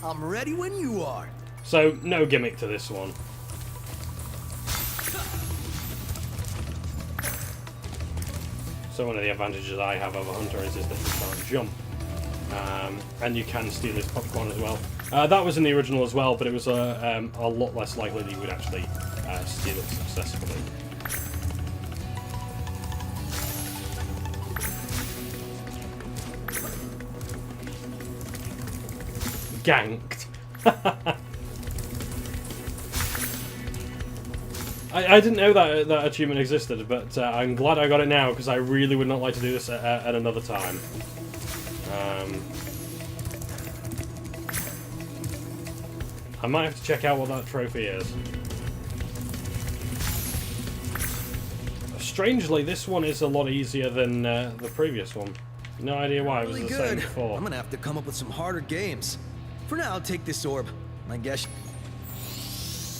I'm ready when you are. So, no gimmick to this one. So one of the advantages I have over Hunter is that you can't jump. And you can steal his popcorn as well. That was in the original as well, but it was a lot less likely that you would actually steal it successfully. Ganked. I didn't know that achievement existed, but I'm glad I got it now, because I really would not like to do this at another time. I might have to check out what that trophy is. Strangely, this one is a lot easier than the previous one. No idea why, it was the same before. I'm gonna have to come up with some harder games. For now, I'll take this orb. I guess.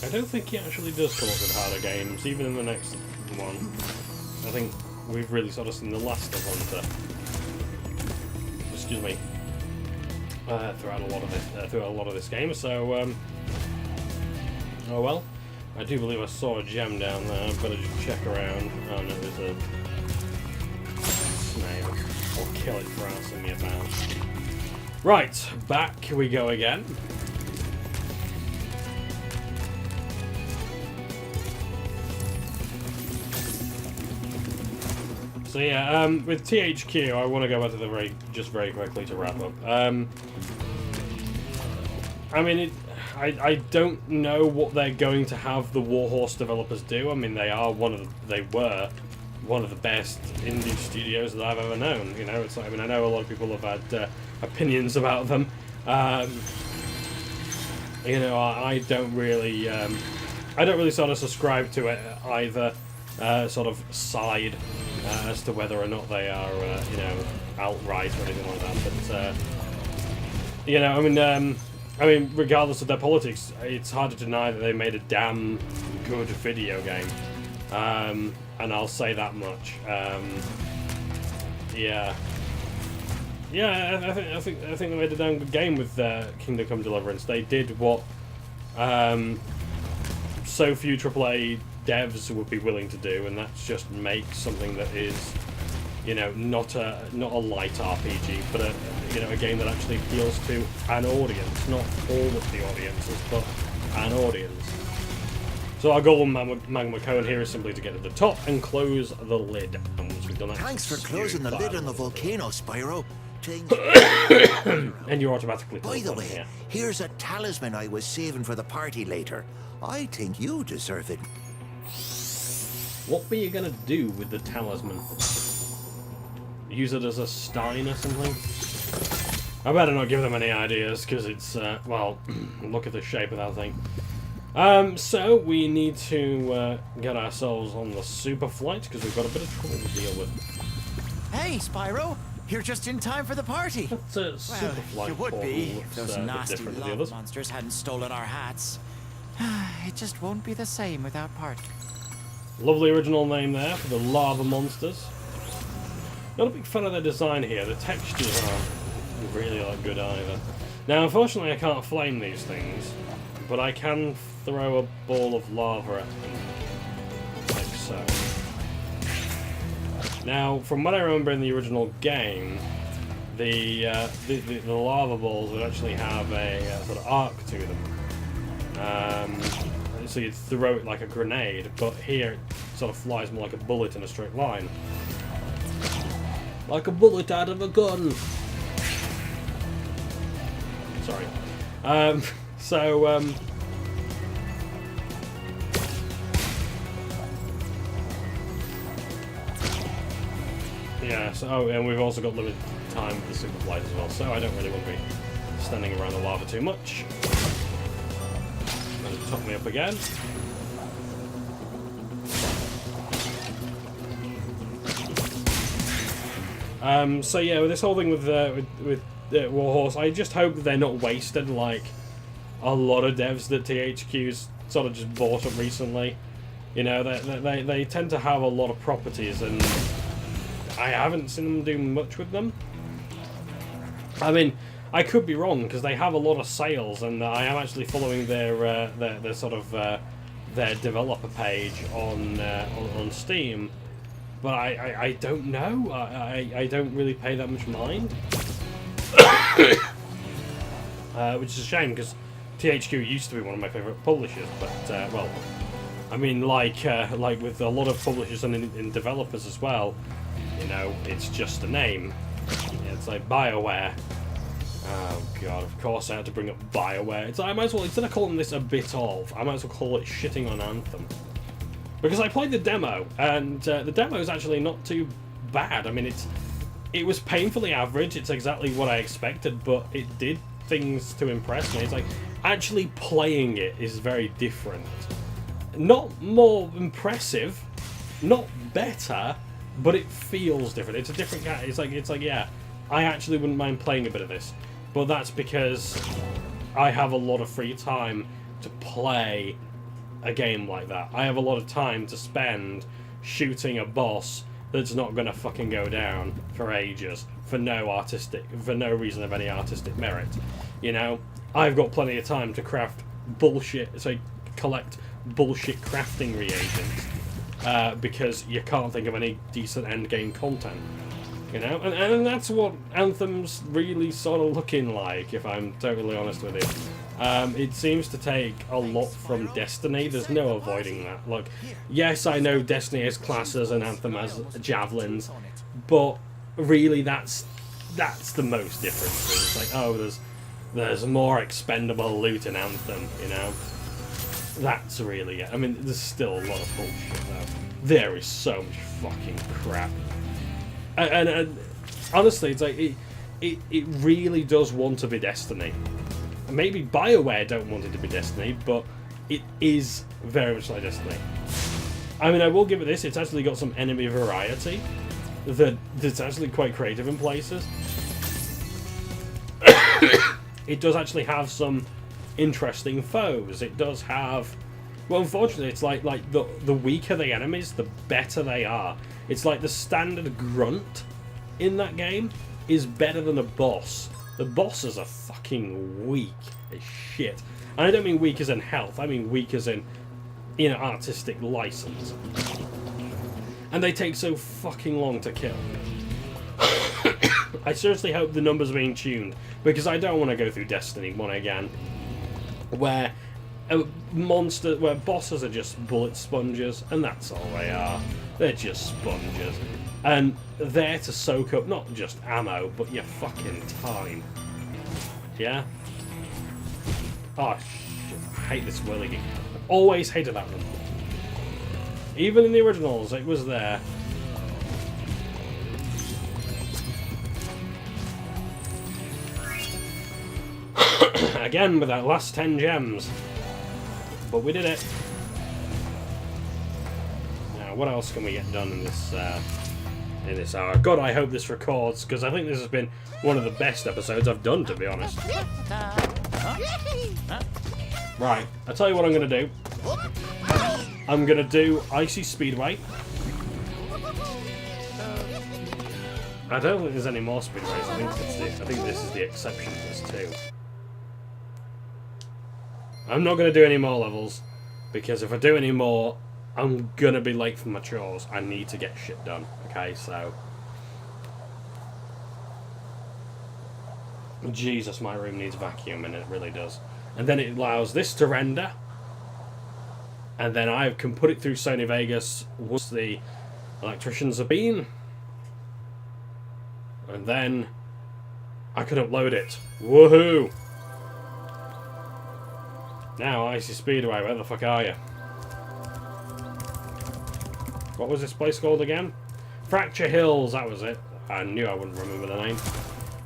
I don't think he actually does come up with harder games, even in the next one. I think we've really sort of seen the last of Hunter. Excuse me. Throughout a lot of this game. So, oh well. I do believe I saw a gem down there. I've got to just check around. Oh no, there's a snail. I'll kill it for asking me about. Right, back we go again. So yeah, with THQ, I want to go back to the very quickly to wrap up. I mean, I don't know what they're going to have the Warhorse developers do. I mean, they were one of the best indie studios that I've ever known. You know, it's like, I mean, I know a lot of people have had opinions about them. You know, I don't really sort of subscribe to it either sort of side as to whether or not they are, you know, outright or anything like that. But you know, I mean, regardless of their politics, it's hard to deny that they made a damn good video game, and I'll say that much. Yeah, I think they made a damn good game with Kingdom Come Deliverance. They did what so few AAA devs would be willing to do, and that's just make something that is, you know, not a light RPG, but a game that actually appeals to an audience, not all of the audiences, but an audience. So our goal on Magma Cone here is simply to get to the top and close the lid. And once we've done that, thanks for closing the lid on the volcano, Spyro. And you're automatically. By the way, here. Here's a talisman I was saving for the party later. I think you deserve it. What were you gonna do with the talisman? Use it as a stein or something? I better not give them any ideas, because it's, well, look at the shape of that thing. So we need to get ourselves on the super flight, because we've got a bit of trouble to deal with. Hey, Spyro! You're just in time for the party! That's a super flight. You would be looks, if those nasty lava monsters hadn't stolen our hats. It just won't be the same without party. Lovely original name there for the lava monsters. Not a big fan of their design here. The textures aren't really that good either. Now, unfortunately, I can't flame these things, but I can throw a ball of lava at them, like so. Now, from what I remember in the original game, the lava balls would actually have a sort of arc to them. So you'd throw it like a grenade, but here it sort of flies more like a bullet in a straight line. Like a bullet out of a gun! Sorry. Yeah, so, and we've also got limited time with the super flight as well, so I don't really want to be standing around the lava too much. Let it top me up again. So yeah, with this whole thing with Warhorse, I just hope that they're not wasted like a lot of devs that THQ's sort of just bought up recently. You know, they tend to have a lot of properties, and I haven't seen them do much with them. I mean, I could be wrong because they have a lot of sales, and I am actually following their sort of their developer page on Steam. But I don't know. I don't really pay that much mind. Which is a shame, because THQ used to be one of my favourite publishers. But, well, I mean, like with a lot of publishers and developers as well, you know, it's just a name. It's like BioWare. Oh, God, of course I had to bring up BioWare. It's like, I might as well, instead of calling this a bit of, I might as well call it shitting on Anthem. Because I played the demo, and the demo is actually not too bad. I mean, it was painfully average. It's exactly what I expected, but it did things to impress me. It's like, actually playing it is very different. Not more impressive, not better, but it feels different. It's a different kind. It's like, yeah, I actually wouldn't mind playing a bit of this, but that's because I have a lot of free time to play a game like that. I have a lot of time to spend shooting a boss that's not gonna fucking go down for ages for no reason of any artistic merit. You know, I've got plenty of time to craft bullshit, so collect bullshit crafting reagents because you can't think of any decent end game content. You know, and that's what Anthem's really sort of looking like, if I'm totally honest with you. It seems to take a lot from Destiny. There's no avoiding that. Look, yes, I know Destiny has classes and Anthem has javelins, but really that's the most difference. It's like, oh, there's more expendable loot in Anthem, you know? That's really it. I mean, there's still a lot of bullshit, though. There is so much fucking crap. And honestly, it's like, it really does want to be Destiny. Maybe BioWare don't want it to be Destiny, but it is very much like Destiny. I mean, I will give it this, it's actually got some enemy variety that's actually quite creative in places. It does actually have some interesting foes. It does have... Well, unfortunately, it's like the weaker the enemies, the better they are. It's like the standard grunt in that game is better than a boss. The bosses are fucking weak as shit. And I don't mean weak as in health, I mean weak as in, you know, artistic license. And they take so fucking long to kill. I seriously hope the numbers are being tuned, because I don't want to go through Destiny 1 again, where bosses are just bullet sponges, and that's all they are. They're just sponges. And there to soak up not just ammo, but your fucking time. Yeah? Oh, shit. I hate this whirligig. I've always hated that one. Even in the originals, it was there. Again, with that last 10 gems. But we did it. Now, what else can we get done in this hour? God, I hope this records, because I think this has been one of the best episodes I've done, to be honest. Right, I'll tell you what I'm going to do. I'm gonna do Icy Speedway. I don't think there's any more speedways. I think this is the exception to this too. I'm not gonna do any more levels because if I do any more, I'm gonna be late for my chores. I need to get shit done. Okay, so Jesus, my room needs vacuum, and it really does. And then it allows this to render, and then I can put it through Sony Vegas once the electricians have been. And then I could upload it. Woohoo! Now, Icy Speedway, where the fuck are you? What was this place called again? Fracture Hills, that was it. I knew I wouldn't remember the name.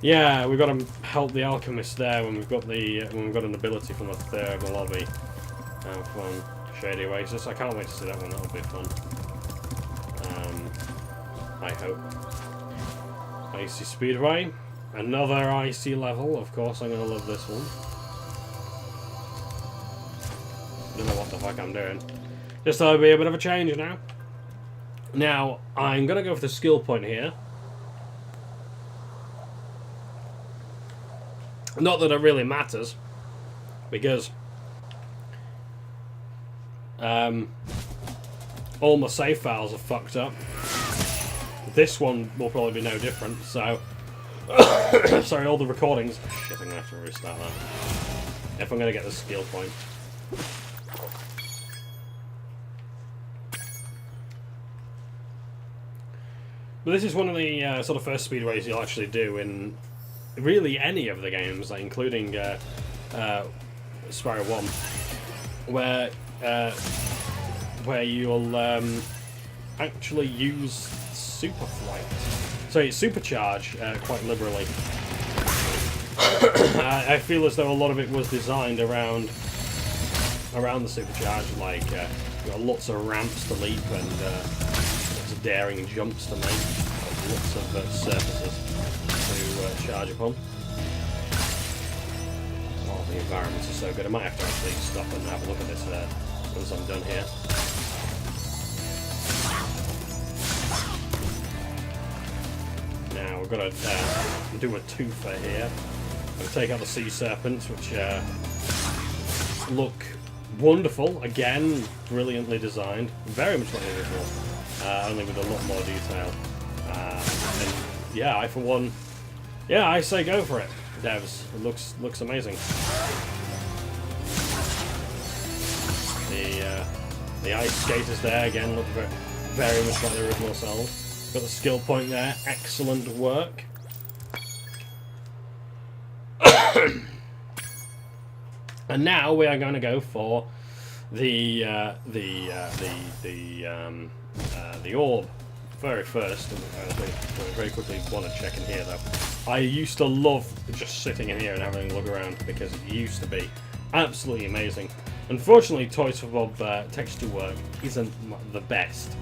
Yeah, we've got to help the alchemist there when we've got an ability from the third lobby. Have fun. Shady Oasis. I can't wait to see that one. That'll be fun. I hope. Icy Speedway. Another icy level. Of course, I'm gonna love this one. Don't know what the fuck I'm doing. Just thought it'd be a bit of a change now. Now, I'm gonna go for the skill point here. Not that it really matters, because all my save files are fucked up. This one will probably be no different, so... Sorry, all the recordings... Shit, I'm going to have to restart that. If I'm going to get the skill point. But this is one of the sort of first speedways you'll actually do in really any of the games, like including Spyro 1, where you'll actually use super flight. So you supercharge quite liberally. I feel as though a lot of it was designed around the supercharge, like you've got lots of ramps to leap and lots of daring jumps to make, lots of surfaces to charge upon. Oh, the environments are so good. I might have to actually stop and have a look at this once I'm done here. Now we've got to do a twofer here. I'm going to take out the sea serpents, which look wonderful. Again, brilliantly designed. Very much like the original, only with a lot more detail. And yeah, I for one, yeah, I say go for it, devs. It looks amazing. The ice skaters there again look very much like the original selves. Got the skill point there. Excellent work. And now we are going to go for the orb very first. I think we very quickly want to check in here though. I used to love just sitting in here and having a look around because it used to be absolutely amazing. Unfortunately, Toys for Bob texture work isn't the best.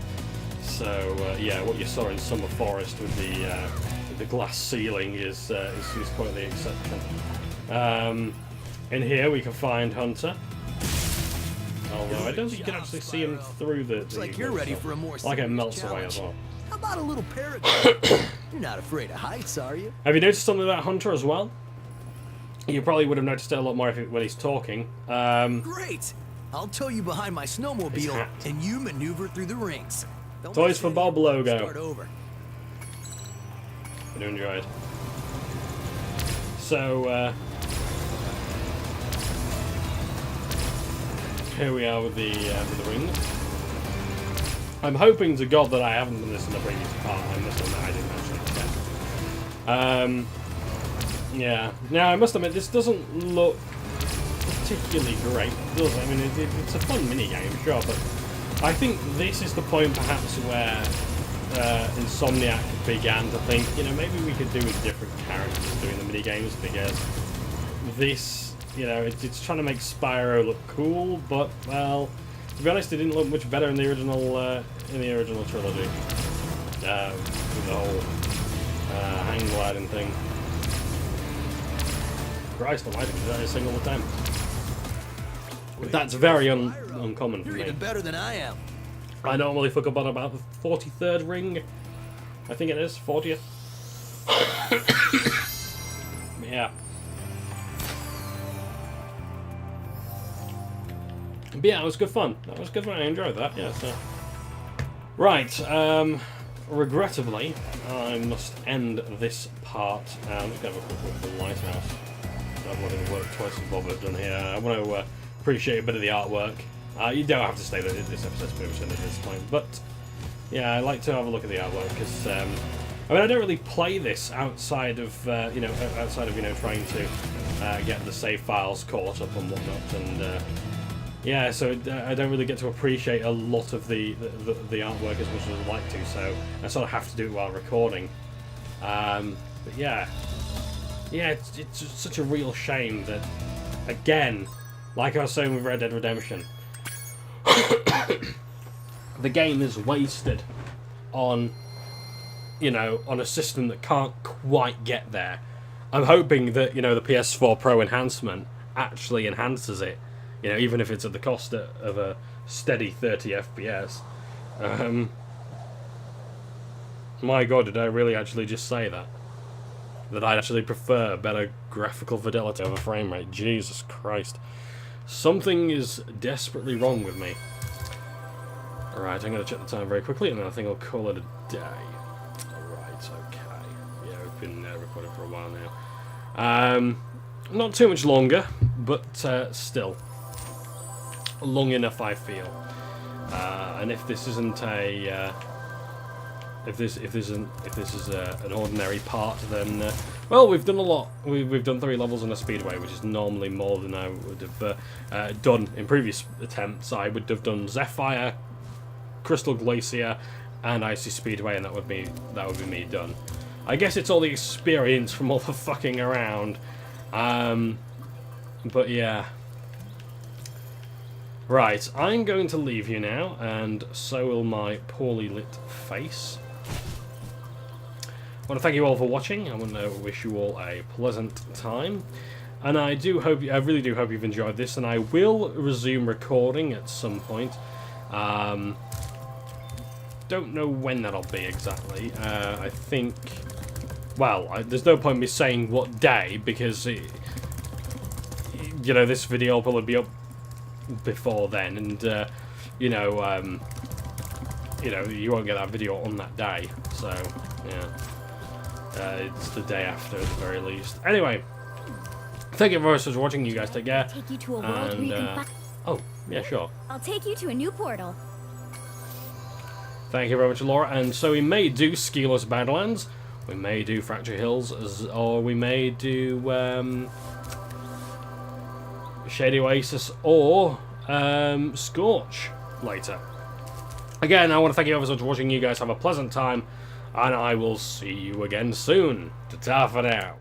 So yeah, what you saw in Summer Forest with the glass ceiling is quite the exception. In here we can find Hunter. Although I don't think you can actually see him through the. Looks like you're ready for a more like it melts away as well. How about a little paraglide? You're not afraid of heights, are you? Have you noticed something about Hunter as well? You probably would have noticed it a lot more when he's talking. Great! I'll tow you behind my snowmobile, and you maneuver through the rings. Don't Toys for Bob logo. Start over. I do enjoy it. So here we are with the rings. I'm hoping to God that I haven't done this in the previous part. I must admit I didn't actually check. Yeah. Now I must admit this doesn't look particularly great, does it? I mean, it's a fun minigame, sure, but I think this is the point perhaps where Insomniac began to think, you know, maybe we could do with different characters doing the minigames, because this, you know, it's trying to make Spyro look cool, but, well, to be honest, it didn't look much better in the original trilogy. With the whole hang gliding thing. Christ almighty, was that a single attempt? That's very uncommon for You're me. even better than I am. I normally fuck up on about the 43rd ring. I think it is 40th. Yeah. But yeah, it was good fun. That was good fun. I enjoyed that. Yeah. So. Right. Regrettably, I must end this part. I'm just going to have a quick look at the lighthouse. I've wanted to work twice as Bob have done here. I want to appreciate a bit of the artwork. You don't have to stay there. This episode's pretty much ended at this point, but yeah, I like to have a look at the artwork because I mean, I don't really play this outside of trying to get the save files caught up and whatnot, and yeah, so I don't really get to appreciate a lot of the artwork as much as I'd like to. So I sort of have to do it while recording. But yeah, it's just such a real shame that, again, like I was saying with Red Dead Redemption, the game is wasted on, on a system that can't quite get there. I'm hoping that, the PS4 Pro enhancement actually enhances it, even if it's at the cost of a steady 30 FPS. My God, did I really actually just say that? That I'd actually prefer better graphical fidelity over frame rate. Jesus Christ. Something is desperately wrong with me. Alright, I'm going to check the time very quickly, and then I think I'll call it a day. Alright, okay. Yeah, we've been recording for a while now. Not too much longer, but still. Long enough, I feel. And if this isn't a... If this is an ordinary part, then well, we've done a lot. We've done 3 levels on a speedway, which is normally more than I would have done in previous attempts. I would have done Zephyr, Crystal Glacier, and Icy Speedway, and that would be me done. I guess it's all the experience from all the fucking around. But yeah. Right, I'm going to leave you now, and so will my poorly lit face. I want to thank you all for watching. I want to wish you all a pleasant time, and I really do hope you've enjoyed this. And I will resume recording at some point. Don't know when that'll be exactly. I think. Well, there's no point in me saying what day because this video will probably be up before then, and you won't get that video on that day. So yeah. It's the day after at the very least. Anyway, thank you very much for watching. You guys take care. Take you to a world where you can oh, yeah, sure. I'll take you to a new portal. Thank you very much, Laura. And so we may do Skiller's Badlands, we may do Fracture Hills, or we may do Shady Oasis or Scorch later. Again, I want to thank you ever so much for watching. You guys have a pleasant time, and I will see you again soon. Ta-ta for now.